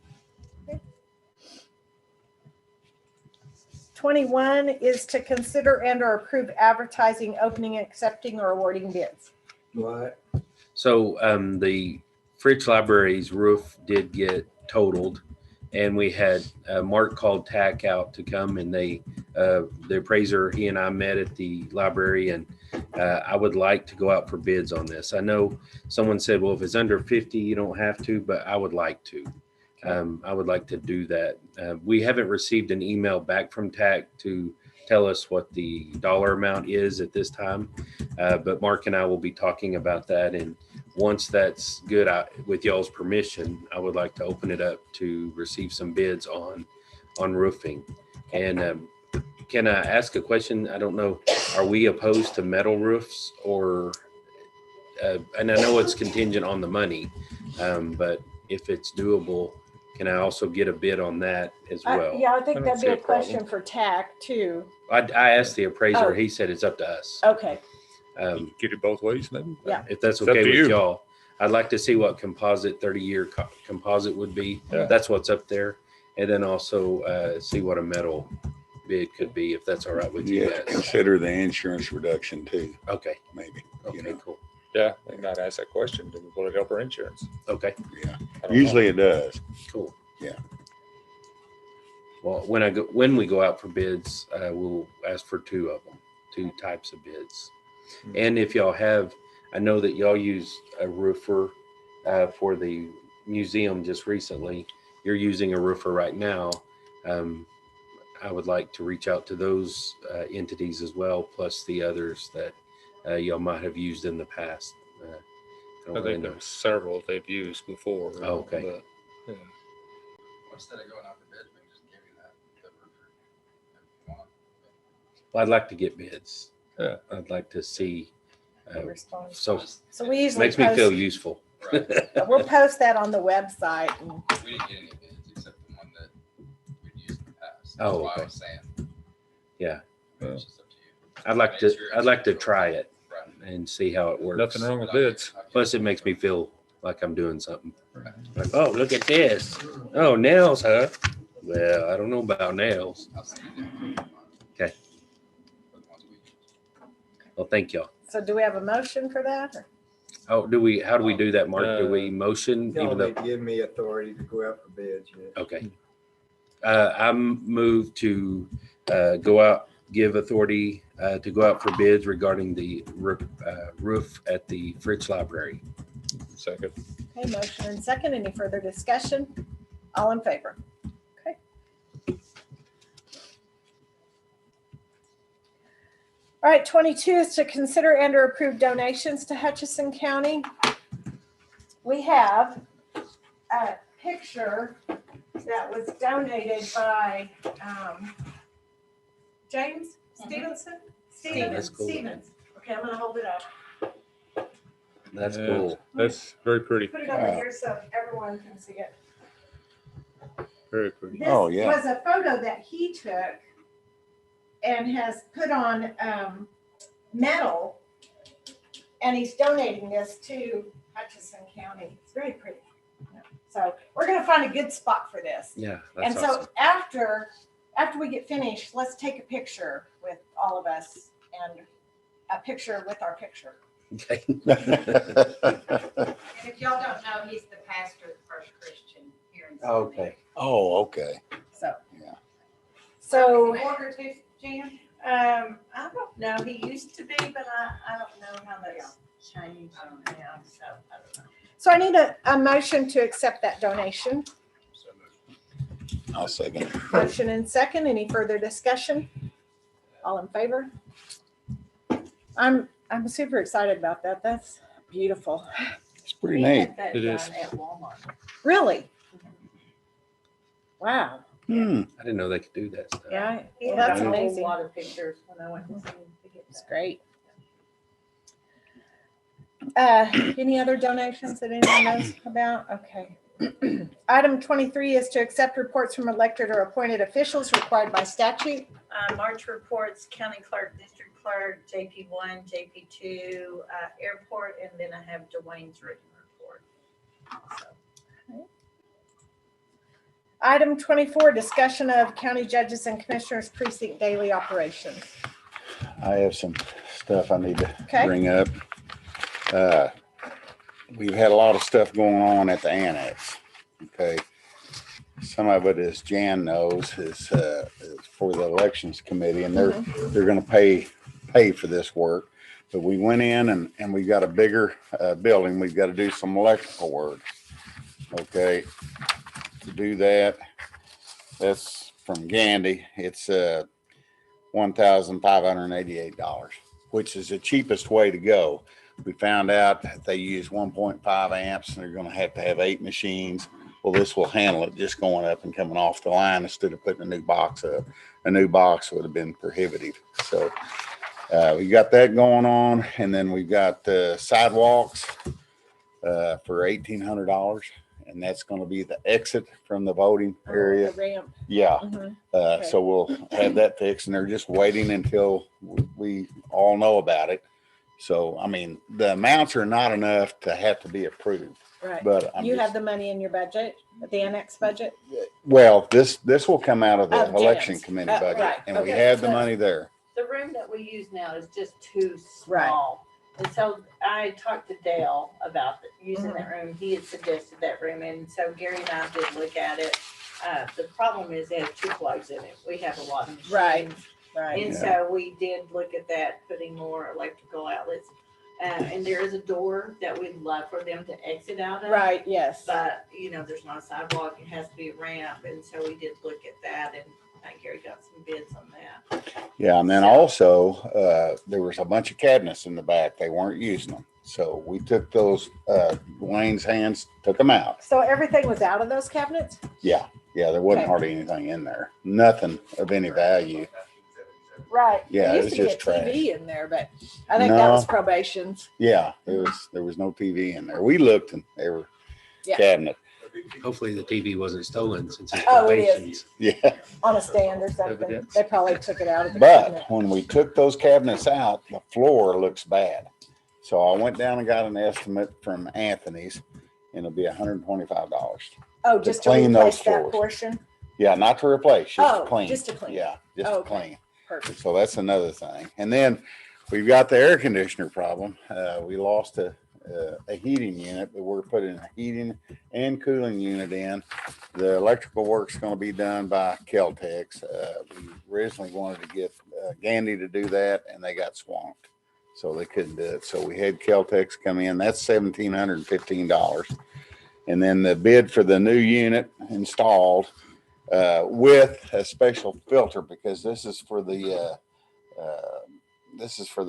21 is to consider and or approve advertising, opening, accepting, or awarding bids. What? So the Fritz Library's roof did get totaled, and we had Mark called TAC out to come, and the appraiser, he and I met at the library, and I would like to go out for bids on this. I know someone said, well, if it's under 50, you don't have to, but I would like to. I would like to do that. We haven't received an email back from TAC to tell us what the dollar amount is at this time, but Mark and I will be talking about that. And once that's good, with y'all's permission, I would like to open it up to receive some bids on roofing. And can I ask a question? I don't know. Are we opposed to metal roofs or, and I know it's contingent on the money, but if it's doable, can I also get a bid on that as well? Yeah, I think I don't that'd be see a a problem. question for TAC too. I asked the appraiser. Oh. He said it's up to us. Okay, Get it both ways, maybe? Yeah. If that's It's up okay to with you. y'all. I'd like to see what composite 30-year composite would be. Yeah. That's what's up there. And then also see what a metal bid could be, if that's all right with You you have to guys. consider the insurance reduction too, Okay. maybe. Okay, You know, cool. Yeah, they might ask that question. Will it help our insurance? Okay, yeah. I don't know. Usually it does. cool. Yeah. Well, when we go out for bids, we'll ask for 2 of them, 2 types of bids. Hmm. And if y'all have, I know that y'all used a roofer for the museum just recently. You're using a roofer right now. I would like to reach out to those entities as well, plus the others that y'all might have used in the past. I think there were several they've used before. Oh, okay. but, yeah. Well, instead of going out for bids, we can just give you that. If you want. Well, I'd like to get bids. Yeah. I'd like to see. Response. So So we usually makes me feel post, useful. Right. we'll post that on the website. And We didn't get any bids except the one that we'd used in the past. That's Oh, why okay. I was saying. Yeah. It's just up to you. I'd like to. I'd like to try it Right. and see how it works. Nothing wrong with bids. Plus, it makes me feel like I'm doing something. Like, oh, look at this. Oh, nails, huh? Well, I don't know about nails. I'll send you that. Okay. For the ones we used. Well, thank y'all. so do we have a motion for that? Or- Oh, do we? How do we do that, Mark? Do we motion Y'all even need though? to give me authority to go out for bids, yes. Okay. I'm moved to go out, give authority to go out for bids regarding the roof at the Fritz Library. Second. Okay, motion and second. Any further discussion? All in favor? Okay. All right, 22 is to consider and or approve donations to Hutchinson County. We have a picture that was donated by James Stevenson? That's cool. Stevens. Okay, I'm gonna hold it up. That's Yeah, cool. That's very pretty. Put it over here so everyone can see it. Very pretty. This Oh, yeah. was a photo that he took and has put on metal, and he's donating this to Hutchinson County. It's very pretty. So we're gonna find a good spot for this. Yeah, And that's so awesome. after we get finished, let's take a picture with all of us and a picture with our picture. Okay. And if y'all don't know, he's the pastor of the First Christian here in. Okay. Oh, okay. So. Yeah. So. Order to, Jan? I don't know. He used to be, but I don't know how that's changed now, so I don't know. So I need a motion to accept that donation. So moved. I'll second it. Motion and second. Any further discussion? All in favor? I'm super excited about that. That's beautiful. It's pretty We neat. had that It done is. at Walmart. Really? Wow. Hmm. I didn't know they could do that stuff. Yeah, He well, had that's a whole amazing. lot of pictures when I went to see him to get It's that. great. Any other donations that anyone knows about? Okay. Item 23 is to accept reports from elected or appointed officials required by statute. March reports, county clerk, district clerk, JP1, JP2, airport, and then I have Dwayne's written report. So, Item 24, discussion of county judges and commissioners precinct daily operations. I have some stuff I need to Okay. bring up. We've had a lot of stuff going on at the annex. Okay. Some of it, as Jan knows, is for the elections committee, and they're going to pay for this work. But we went in and we got a bigger building. We've got to do some electrical work. Okay. To do that, that's from Gandy. It's $1,588, which is the cheapest way to go. We found out that they use 1.5 amps and they're going to have 8 machines. Well, this will handle it just going up and coming off the line instead of putting a new box up. A new box would have been prohibitive. So we got that going on. And then we've got sidewalks for $1,800. And that's going to be the exit from the voting area. The ramp. Yeah. Mhm. So we'll have that fixed, and they're just waiting until we all know about it. So, I mean, the amounts are not enough to have to be approved, Right. but I'm You just, have the money in your budget, the annex budget? well, this will come out of the Of Jan's. election committee budget, Right, and we okay. have the money there. the room that we use now is just too Right. small. And so I talked to Dale about using that room. He had suggested that room, and so Gary and I did look at it. The problem is it has 2 plugs in it. We have a lot of machines. Right. Right. And so we did look at that, putting more electrical outlets. And there is a door that we'd love for them to exit out of. Right, yes. But, there's not a sidewalk. It has to be a ramp. And so we did look at that. And Gary got some bids on that. Yeah, and then also, there was a bunch of cabinets in the back. They weren't using them. So we took those, Dwayne's hands, took them out. So everything was out of those cabinets? Yeah, there wasn't Okay. hardly anything in there. Nothing of any value. Right. Yeah, There it used was to be a just trash. TV in there, but I think that was No. probation's. Yeah, there was no TV in there. We looked and they were Yeah. cabinet. Hopefully the TV wasn't stolen since it's Oh, it is. probation's. Yeah. On a stand or something. Evidence. They probably took it out of the But cabinet. when we took those cabinets out, the floor looks bad. So I went down and got an estimate from Anthony's, and it'll be $125. Oh, just to clean those replace that floors. portion? Yeah, not to replace, just Oh, to clean. just to clean. Yeah, just Oh, to okay. clean. Perfect. So that's another thing. And then we've got the air conditioner problem. We lost a heating unit, but we're putting a heating and cooling unit in. The electrical work's going to be done by Keltex. We originally wanted to get Gandy to do that, and they got swamped, so they couldn't do it. So we had Keltex come in. That's $1,715. And then the bid for the new unit installed with a special filter, because this is for the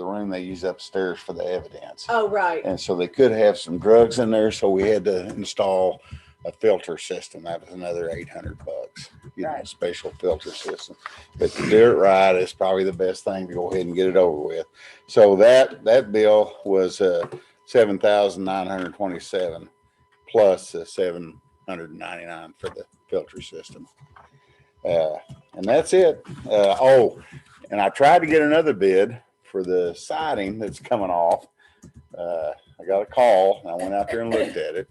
room they use upstairs for the evidence. Oh, right. And so they could have some drugs in there, so we had to install a filter system. That was another $800, you know, Right. special filter system. But to do it right, it's probably the best thing to go ahead and get it over with. So that bill was $7,927 plus $799 for the filter system. And that's it. And I tried to get another bid for the siding that's coming off. I got a call and I went out there and looked at it,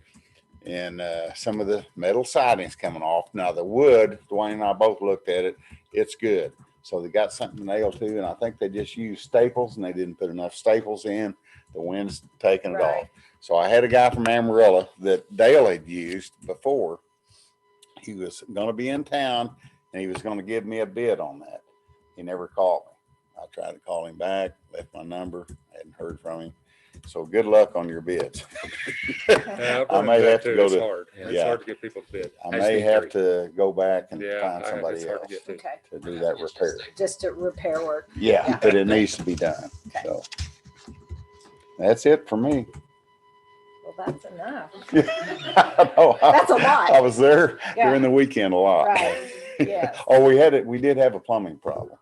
and some of the metal siding's coming off. Now the wood, Dwayne and I both looked at it, it's good. So they got something nailed to, and I think they just used staples and they didn't put enough staples in. The wind's taking it Right. off. So I had a guy from Amarillo that Dale had used before. He was going to be in town and he was going to give me a bid on that. He never called me. I tried to call him back, left my number, hadn't heard from him. So good luck on your bids. Yeah, I may have to go It's to, hard. It's yeah. hard to get people to bid. I I may just have need to go back and Yeah, find somebody it's hard to else get to. Okay. to do that repair. Just to repair work. Yeah, but it needs to be done. Okay. So that's it for me. Well, that's enough. I know, That's a lot. I was there Yeah. during the weekend a lot. Right. Yes. Oh, we did have a plumbing problem.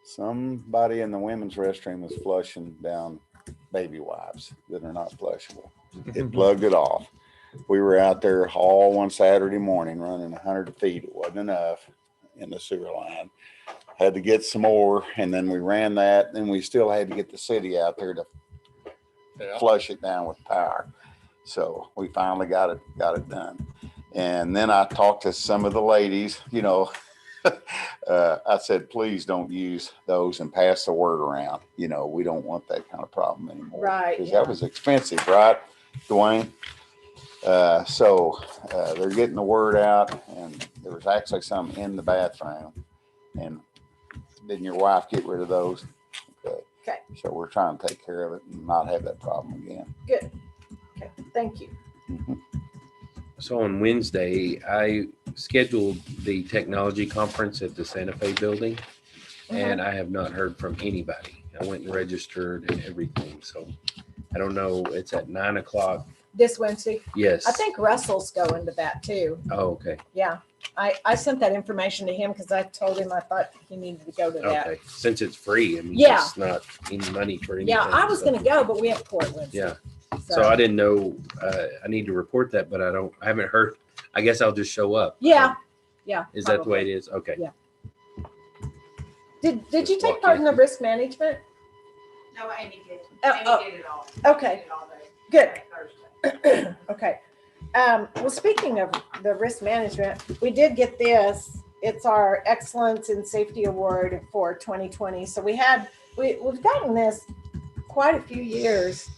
Somebody in the women's restroom was flushing down baby wipes that are not flushable. It plugged it off. We were out there all one Saturday morning running 100 feet. It wasn't enough in the sewer line. Had to get some more, and then we ran that, and we still had to get the city out there to Yeah. flush it down with power. So we finally got it done. And then I talked to some of the ladies, you know, I said, please don't use those and pass the word around. You know, we don't want that kind of problem anymore. Right, Because yeah. that was expensive, right, Dwayne? So they're getting the word out, and there was actually some in the bathroom. And didn't your wife get rid of those? Okay. So we're trying to take care of it and not have that problem again. Good. Okay. Thank you. So on Wednesday, I scheduled the technology conference at the Santa Fe building, and I have not heard from anybody. I went and registered and everything, so I don't know. It's at 9:00. This Wednesday. Yes. I think Russell's going to that too. Oh, okay. Yeah. I sent that information to him because I told him I thought he needed to go to that. Okay. Since it's free, I mean, Yeah. it's not any money for anything. Yeah, I was so- going to go, but we have court Wednesday. Yeah. So I didn't know, I need to report that, but I haven't heard. I guess I'll just show up. Yeah. Yeah. Is that the way it probably. is? Okay. Yeah. Did you Just take walk part in. in the risk management? No, Amy did. Oh, Amy oh. did it all. Okay. Did it all day. Good. Thursday. Okay. Well, speaking of the risk management, we did get this. It's our Excellence in Safety Award for 2020. So we've gotten this quite a few years,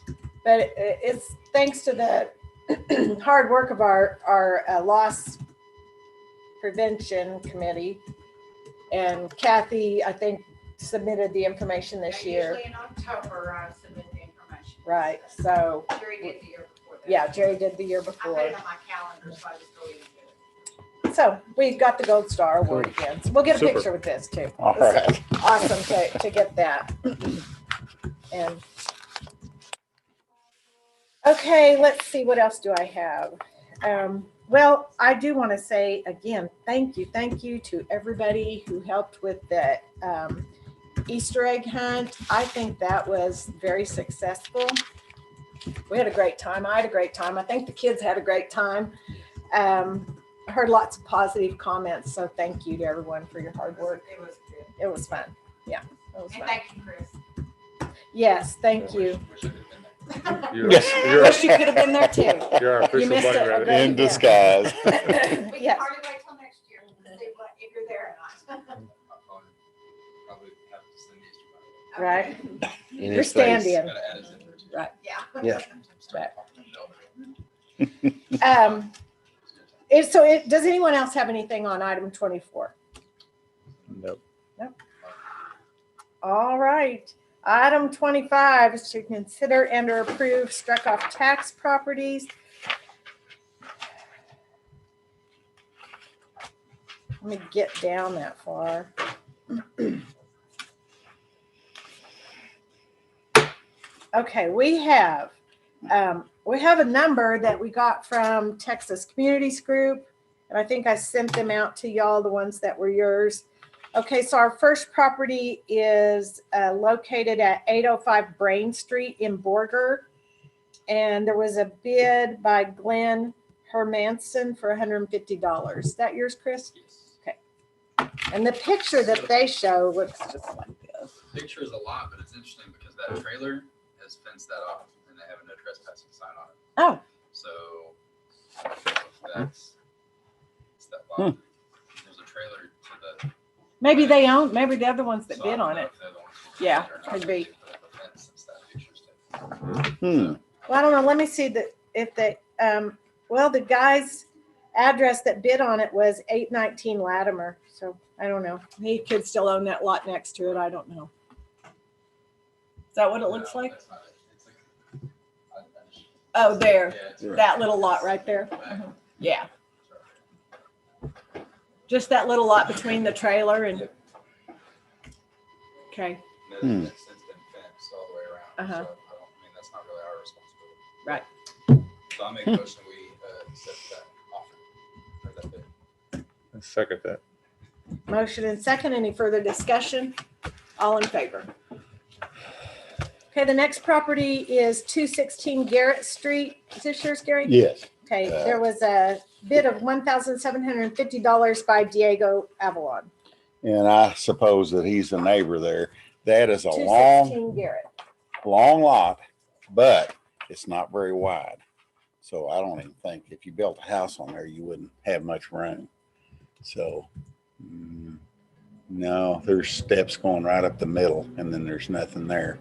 but it's thanks to the hard work of our loss prevention committee. And Kathy, I think, submitted the information this year. Usually in October, I submit the information. Right. So Jerry did the year before that. yeah, Jerry did the year I before. put it on my calendar, so I just go in and So we got the Gold Star Award again. So we'll get a Super. picture with this too. All This is right. Awesome to get that. And okay, let's see, what else do I have? Well, I do want to say again, thank you to everybody who helped with the Easter egg hunt. I think that was very successful. We had a great time. I had a great time. I think the kids had a great time. I heard lots of positive comments, so thank you to everyone for your hard work. It was good. It was fun. Yeah, it was And fun. thank you, Chris. Yes, thank you. Wish I could've been there. You're Wish you could have been there too. our You official missed bunny it. rabbit. Okay. In disguise. We can Yes. hardly wait till next year to see if you're there or not. Probably have to send these to Right. In You're his face. standing. Gotta add his info too. Right. Yeah. Yeah. Does anyone else have anything on item 24? Nope. All right. Item 25 is to consider and or approve struck off tax properties. Let me get down that far. Okay, we have a number that we got from Texas Communities Group, and I think I sent them out to y'all, the ones that were yours. Okay, so our first property is located at 805 Brain Street in Borger, and there was a bid by Glenn Hermanson for $150. Is that yours, Chris? Okay. And the picture that they show looks just like this. Picture is a lot, but it's interesting because that trailer has fenced that off and they have a no trespassing sign on it. Oh, So that's that lot. There's a trailer to the. maybe they own, maybe they're the ones that so I bid don't on know it. if they're the ones who Yeah, did it or not, could but be. they put up a fence since that picture's taken. Well, I don't know. Let me see if they, well, the guy's address that bid on it was 819 Latimer. So I don't know. He could still own that lot next to it. I don't know. Is that what it looks No, like? that's not it. It's like, I just- Oh, there. Yeah, it's That little lot right there. Yeah. Just that little lot between the trailer and. Okay. And it's been fenced all the way around. Uh-huh. So I mean, that's not really our responsibility. Right. So I make a motion, we accept that offer. Or that bid. Second that. Motion and second. Any further discussion? All in favor? Okay, the next property is 216 Garrett Street. Is this yours, Gary? Yes. Okay, there was a bid of $1,750 by Diego Avalon. And I suppose that he's a neighbor there. That is a long, 216 Garrett. long lot, but it's not very wide. So I don't even think if you built a house on there, you wouldn't have much room. So, no, there's steps going right up the middle and then there's nothing there.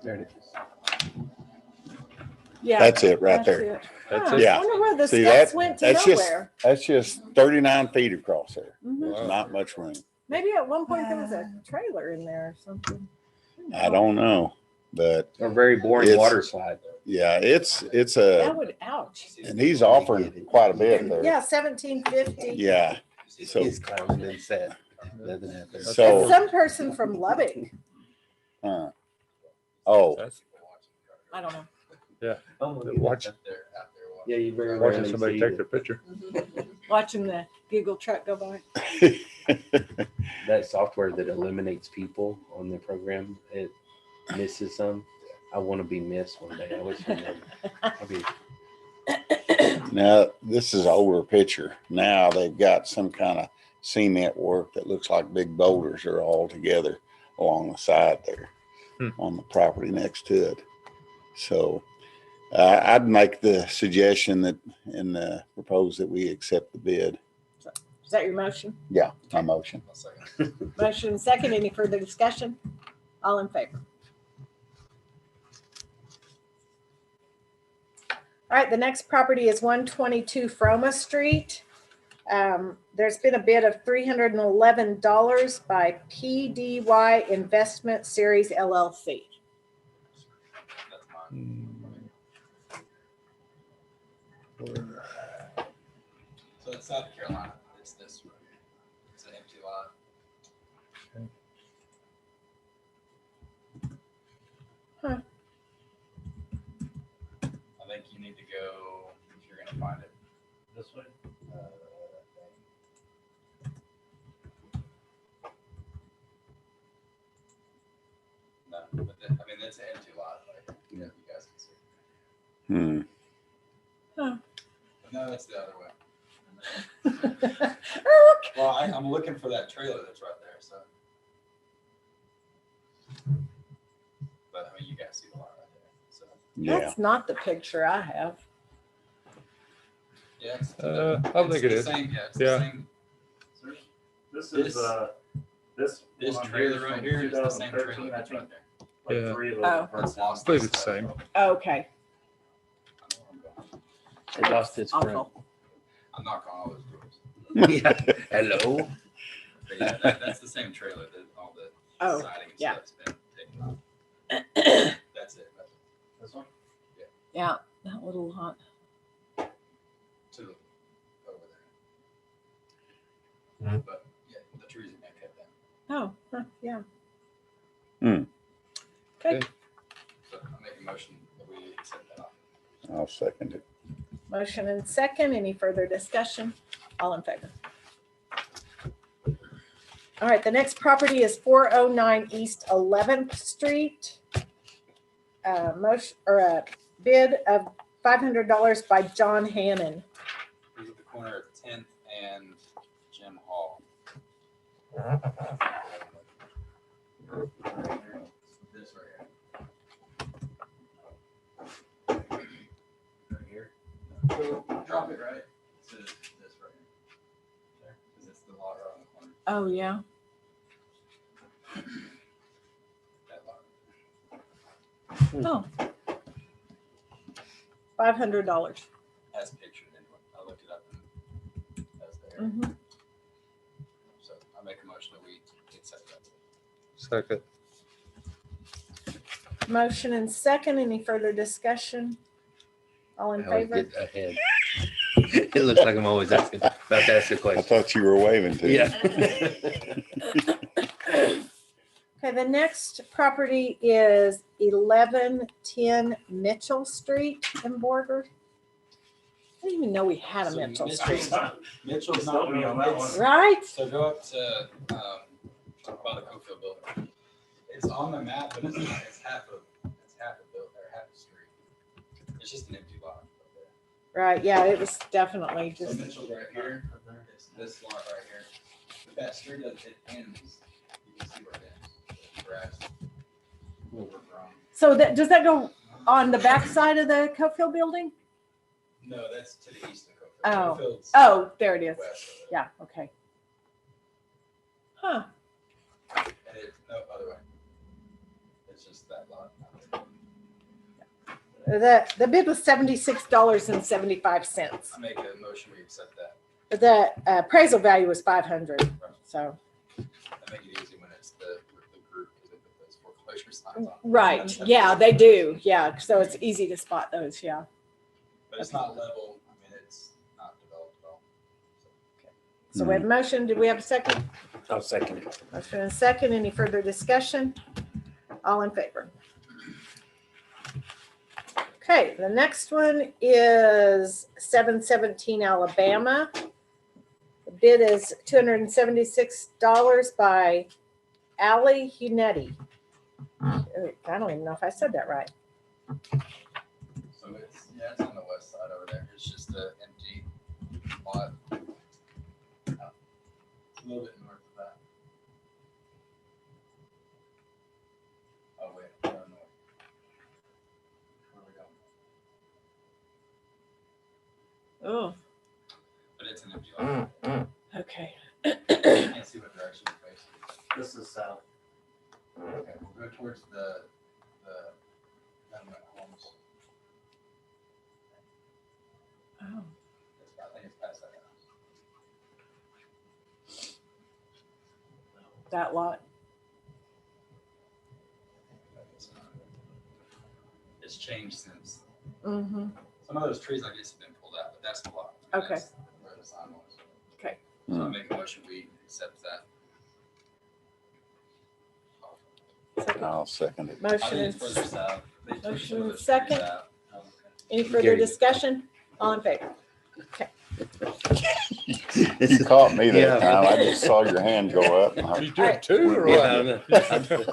There it is. Yeah. That's it right that's there. it. That's Huh, it. Yeah. I wonder where the See, steps went to that's just, nowhere. that's just 39 feet across there. Mhm. There's not much room. Maybe at one point there was a trailer in there or something. I don't know, but A very boring It's- water slide. yeah, it's That a, would, ouch. and he's offering quite a bit there. Yeah, 1750. Yeah. So, He's climbing and said, nothing happened. So- And some person from Lubbock. oh, That's, I don't know. watch, Yeah, you very watching rarely somebody see take it. their picture. Watching the Google truck go by. That software that eliminates people on the program, it misses some. I want to be missed one day. I wish I never. I'll be, now this is an older picture. Now they've got some kind of cement work that looks like big boulders are all together along the side there on the property next to it. So I'd make the suggestion that and propose that we accept the bid. Is that your motion? Yeah, my motion. Motion second. Any further discussion? All in favor? All right, the next property is 122 Froma Street. There's been a bid of $311 by PDY Investment Series LLC. So it's South Carolina, it's this one. It's an empty lot. I think you need to go, if you're gonna find it. This way. No, but then, I mean, that's an empty lot, like, you know, you guys can see. But no, it's the other way. Well, I'm looking for that trailer that's right there, so. But I mean, you guys see the lot right there, so. Yeah. That's not the picture I have. Yeah. It's I think it the is. Same, yeah, it's Yeah. the same. This is, this This one trailer is right from here is the same 2013, trailer I that's think. right there. Like Yeah. 3 of Oh. those. That's are- lost. I believe it's the same. Okay. It lost its front. Awful. I'm knocking on all those doors. Yeah. Hello. But yeah, that's the same trailer that all the Oh, siding and yeah. stuff's been taken off. That's it. This one? Yeah, that little lot. To the, over there. But yeah, the trees are gonna cut down. Oh, yeah. Okay. So I make a motion that we accept that offer. I'll second it. Motion and second. Any further discussion? All in favor? All right, the next property is 409 East 11th Street. Motion or a bid of $500 by John Hannon. This is at the corner of 10th and Jim Hall. This right here. Right here. Drop it right. To this right here. There, because it's the lot right on the corner. Oh, yeah. That lot. Oh. $500. As pictured anyway. I looked it up and that's there. Mhm. So I make a motion that we accept that. Second. Motion and second. Any further discussion? All in I always favor? get ahead. It looks like I'm always asking, about to ask a I question. thought you were waving to. Yeah. Okay, the next property is 1110 Mitchell Street in Borger. I didn't even know we had a So Mitchell Mitchell's Street. not- Mitchell's Stop not me on that it's- one. Right? So go up to by the Cofield building. It's on the map, but it's not. It's half a build or half a street. It's just an empty lot. up there. Right, yeah, it was definitely So just, Mitchell's right here. It's this lot right here. But that street it ends. You can see where it ends. Grass. Overgrown. so that, does that go on the back side of the Cofield building? No, that's to the east of Cofield. Oh. Cofield's Oh, there it is. west of it. Yeah, okay. Huh, And it's no other way. It's just that lot. the bid was $76.75. I make a motion, we accept that. The appraisal value was 500, so. I make it easy when it's the group because they put those foreclosure signs on. Right, yeah, they do, yeah, so it's easy to spot those, yeah. But it's not level. I mean, it's not developed at all. So we have a motion, do we have a second? I'll second it. Motion and a second, any further discussion? All in favor? Okay, the next one is 717 Alabama. The bid is $276 by Allie Hunetti. I don't even know if I said that right. So it's it's on the west side over there. It's just an empty lot. It's a little bit north of that. Oh wait, no, north. Where are we going? Oh, But it's an empty lot. okay. You can't see what direction it's facing. This is south. Okay, we'll go towards the government homes. Oh, I think it's past that house. that lot. It's changed since. Mm-hmm. Some of those trees, I guess, have been pulled out, but that's the lot. Okay. That's where the sign was. So I make a motion, we accept that. I'll second it. I Motion think and, it's further south. They took motion some of and those trees second. out. any further Gary. discussion? All in favor? You caught me Yeah. that time. I just saw your hand go up. You did two or Yeah, what?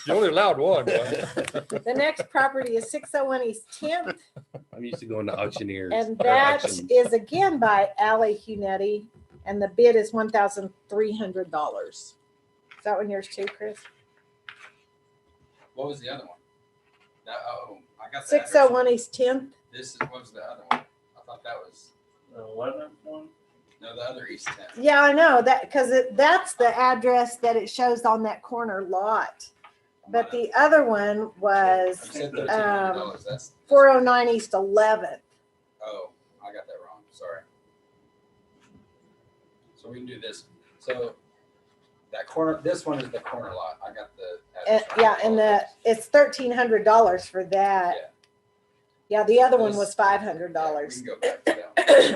You only allowed one. The next property is 601 East 10th, I'm used to going to auctioneers. and or that auctions. is again by Ally Hunetti, and the bid is $1,300. Is that one yours too, Chris? What was the other one? That, oh, I got that. 601 East 10th. This is, what was the other one? I thought that was, The 11th one? no, the other East 10. Yeah, I know that because that's the address that it shows on that corner lot. But the other one You was said $1,300, that's, 409 East 11th. oh, I got that wrong, sorry. So we can do this, so that corner, this one is the corner lot, I got the. address wrong. Yeah, and it's $1,300 for that. Yeah, the other one was Yeah, we $500. can go back to that one.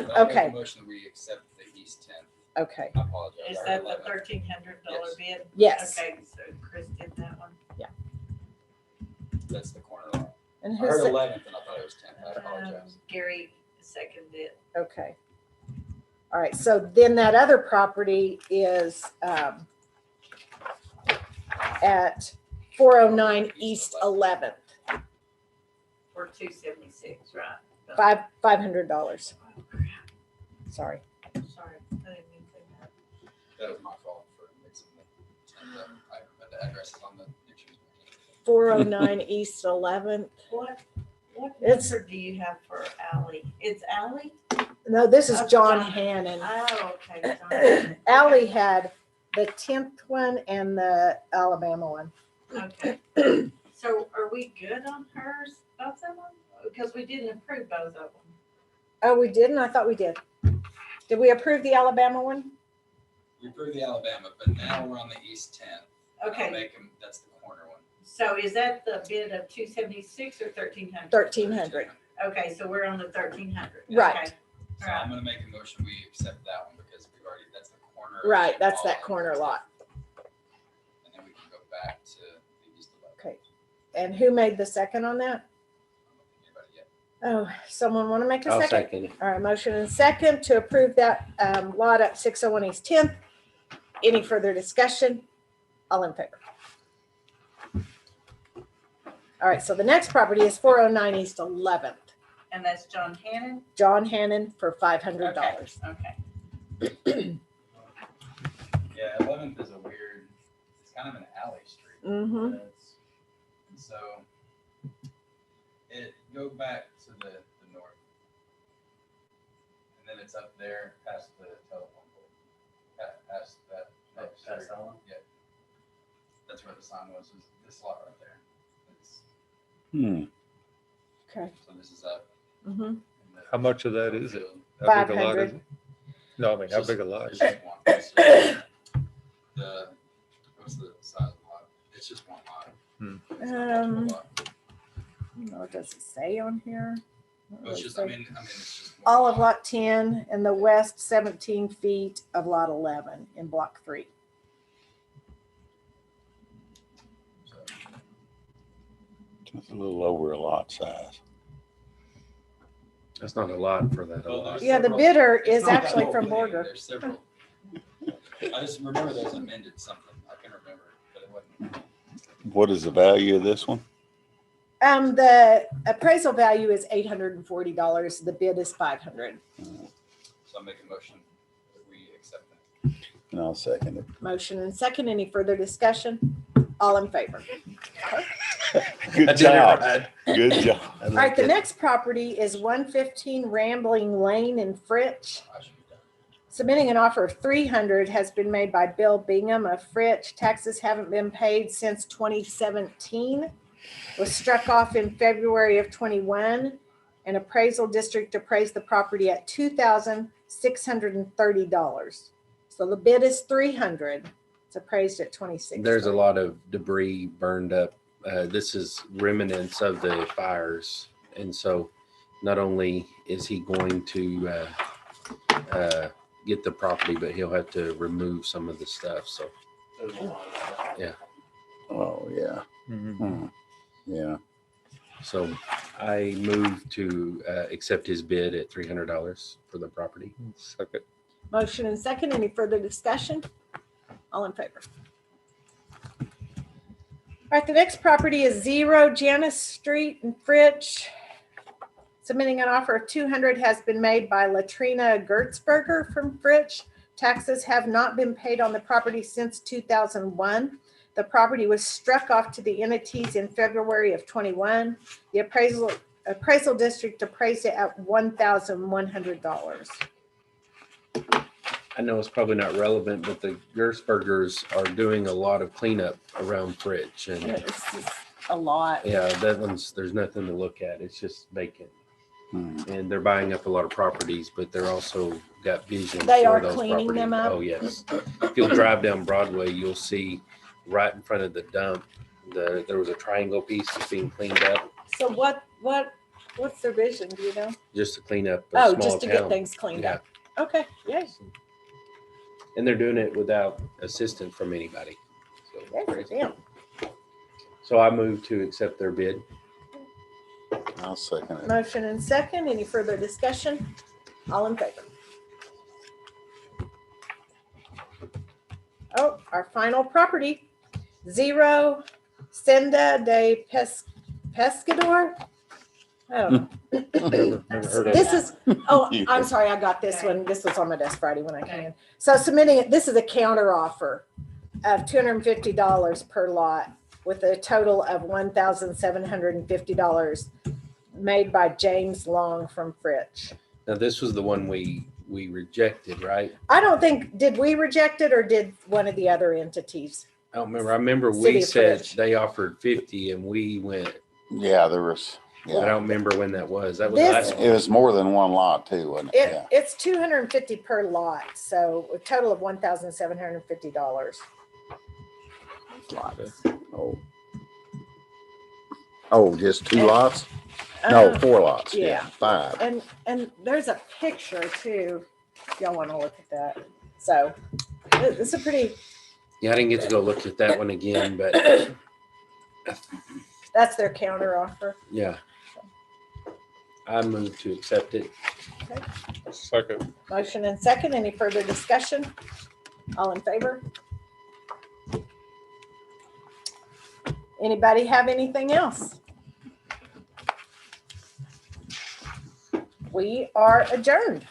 But I'll make Okay. a motion that we accept the East 10. Okay, I apologize. Is I heard that the 11. $1,300 bid? yes. Okay, so Chris did that one. That's the corner lot. And I heard who's, 11th and I thought it was 10th, I apologize. Gary seconded it. okay. All right, so then that other property is at 409 East 11th, For $276, right? $500. Sorry. Sorry, I didn't mean to say that. That was my fault for mixing the addresses on the pictures. 409 East 11th. What It's- number do you have for Ally? It's Ally? No, this is Oh, John John. Hannon. Oh, okay. John. Ally had the 10th one and the Alabama one. Okay. So are we good on hers, both of them? Because we didn't approve both of them. Oh, we didn't? I thought we did. Did we approve the Alabama one? We approved the Alabama, but now we're on the East 10th. I'll Okay, make them, that's the corner one. so is that the bid of 276 or 1,300? 1,300. Okay, so we're on the 1,300. Right. Okay. So I'm gonna make a motion, we accept that one because we've already, that's the corner. Right, that's that corner lot. And then we can go back to the East 11th. Okay. And who made the second on that? I don't think anybody yet. Oh, someone want to make a I'll second? second it. All right, motion and second to approve that lot at 601 East 10th. Any further discussion? All in favor? All right, so the next property is 409 East 11th. And that's John Hannon? John Hannon for $500. Okay. Yeah, 11th is a weird, it's kind of an alley street. Mm-hmm. It's- And so it go back to the north. And then it's up there past the telephone pole. Past that. next Past street. that one? Yeah. That's where the sign was this lot right there. It's, Okay. so this is up. Mm-hmm. in the- How much of that is it? How big a lot is 500. it? No, I mean, how big a lot It's is it? just one. It's, the, what's the size of the lot? It's just one lot. It's not much of a lot. What does it say on here? It's just, I mean, it's just. one All of lot 10 and the west 17 feet of lot 11 in block 3. So, It's a little over a lot size. That's not a lot for that. well, lot. there's Yeah, the several- bidder it's is not that actually whole from thing, Borger. There's several. I just remember there's amended something. I can remember, but it wasn't. What is the value of this one? The appraisal value is $840. The bid is $500. So I'll make a motion that we accept that. And I'll second it. Motion and second. Any further discussion? All in favor? I Good did it job. right. Good job. I All right, liked the it. next property is 115 Rambling Lane in Fritch. I should be done. Submitting an offer of $300 has been made by Bill Bingham of Fritch. Taxes haven't been paid since 2017. Was struck off in February of 21. An appraisal district appraised the property at $2,630. So the bid is $300. It's appraised at $2,630. There's a lot of debris burned up. This is remnants of the fires. And so not only is he going to get the property, but he'll have to remove some of the stuff. So There's a lot of that. Oh, yeah. Mhm. Yeah. So I move to accept his bid at $300 for the property. Second. Motion and second. Any further discussion? All in favor? All right, the next property is 0 Janice Street in Fritch. Submitting an offer of 200 has been made by Latrina Gertzberger from Fritch. Taxes have not been paid on the property since 2001. The property was struck off to the entities in February of 21. The appraisal district appraised it at $1,100. I know it's probably not relevant, but the Gersbergers are doing a lot of cleanup around Fritch, and It's just a lot. yeah, that one's there's nothing to look at. It's just vacant, Hmm. and they're buying up a lot of properties, but they're also got vision. They for are those cleaning them properties. up? Oh yes, if you'll drive down Broadway, you'll see right in front of the dump. There was a triangle piece that's being cleaned up So what's their vision? Do you know? just to clean up a Oh, small just to town. get things cleaned Yeah. up. Okay, yay. And they're doing it without assistance from anybody. So, Yes, crazy. damn. So I move to accept their bid. I'll second it. Motion and second. Any further discussion? All in favor? Oh, our final property, 0 Senda de Pescador. I don't know. Never heard of This it. is, oh, I'm sorry, I got this one. This was on my desk Friday when I came in. So submitting it, this is a counter offer of $250 per lot with a total of $1,750 made by James Long from Fritch. Now, this was the one we rejected, right? I don't think, did we reject it or did one of the other entities? I don't remember. I remember City we of said Fritch. they offered 50 and we went, Yeah, there was, I yeah. don't remember when that was. That was This- last It was more than one lot too, wasn't it? Yeah. It's $250 per lot, so a total of $1,750. Lots. Oh. Oh, just 2 lots? No, 4 lots. yeah. 5. And there's a picture too. If y'all want to look at that. So it's a pretty, Yeah, I didn't get to go look at that one again, but that's their counter offer. yeah. I move to accept it. Second. Motion and second. Any further discussion? All in favor? Anybody have anything else? We are adjourned.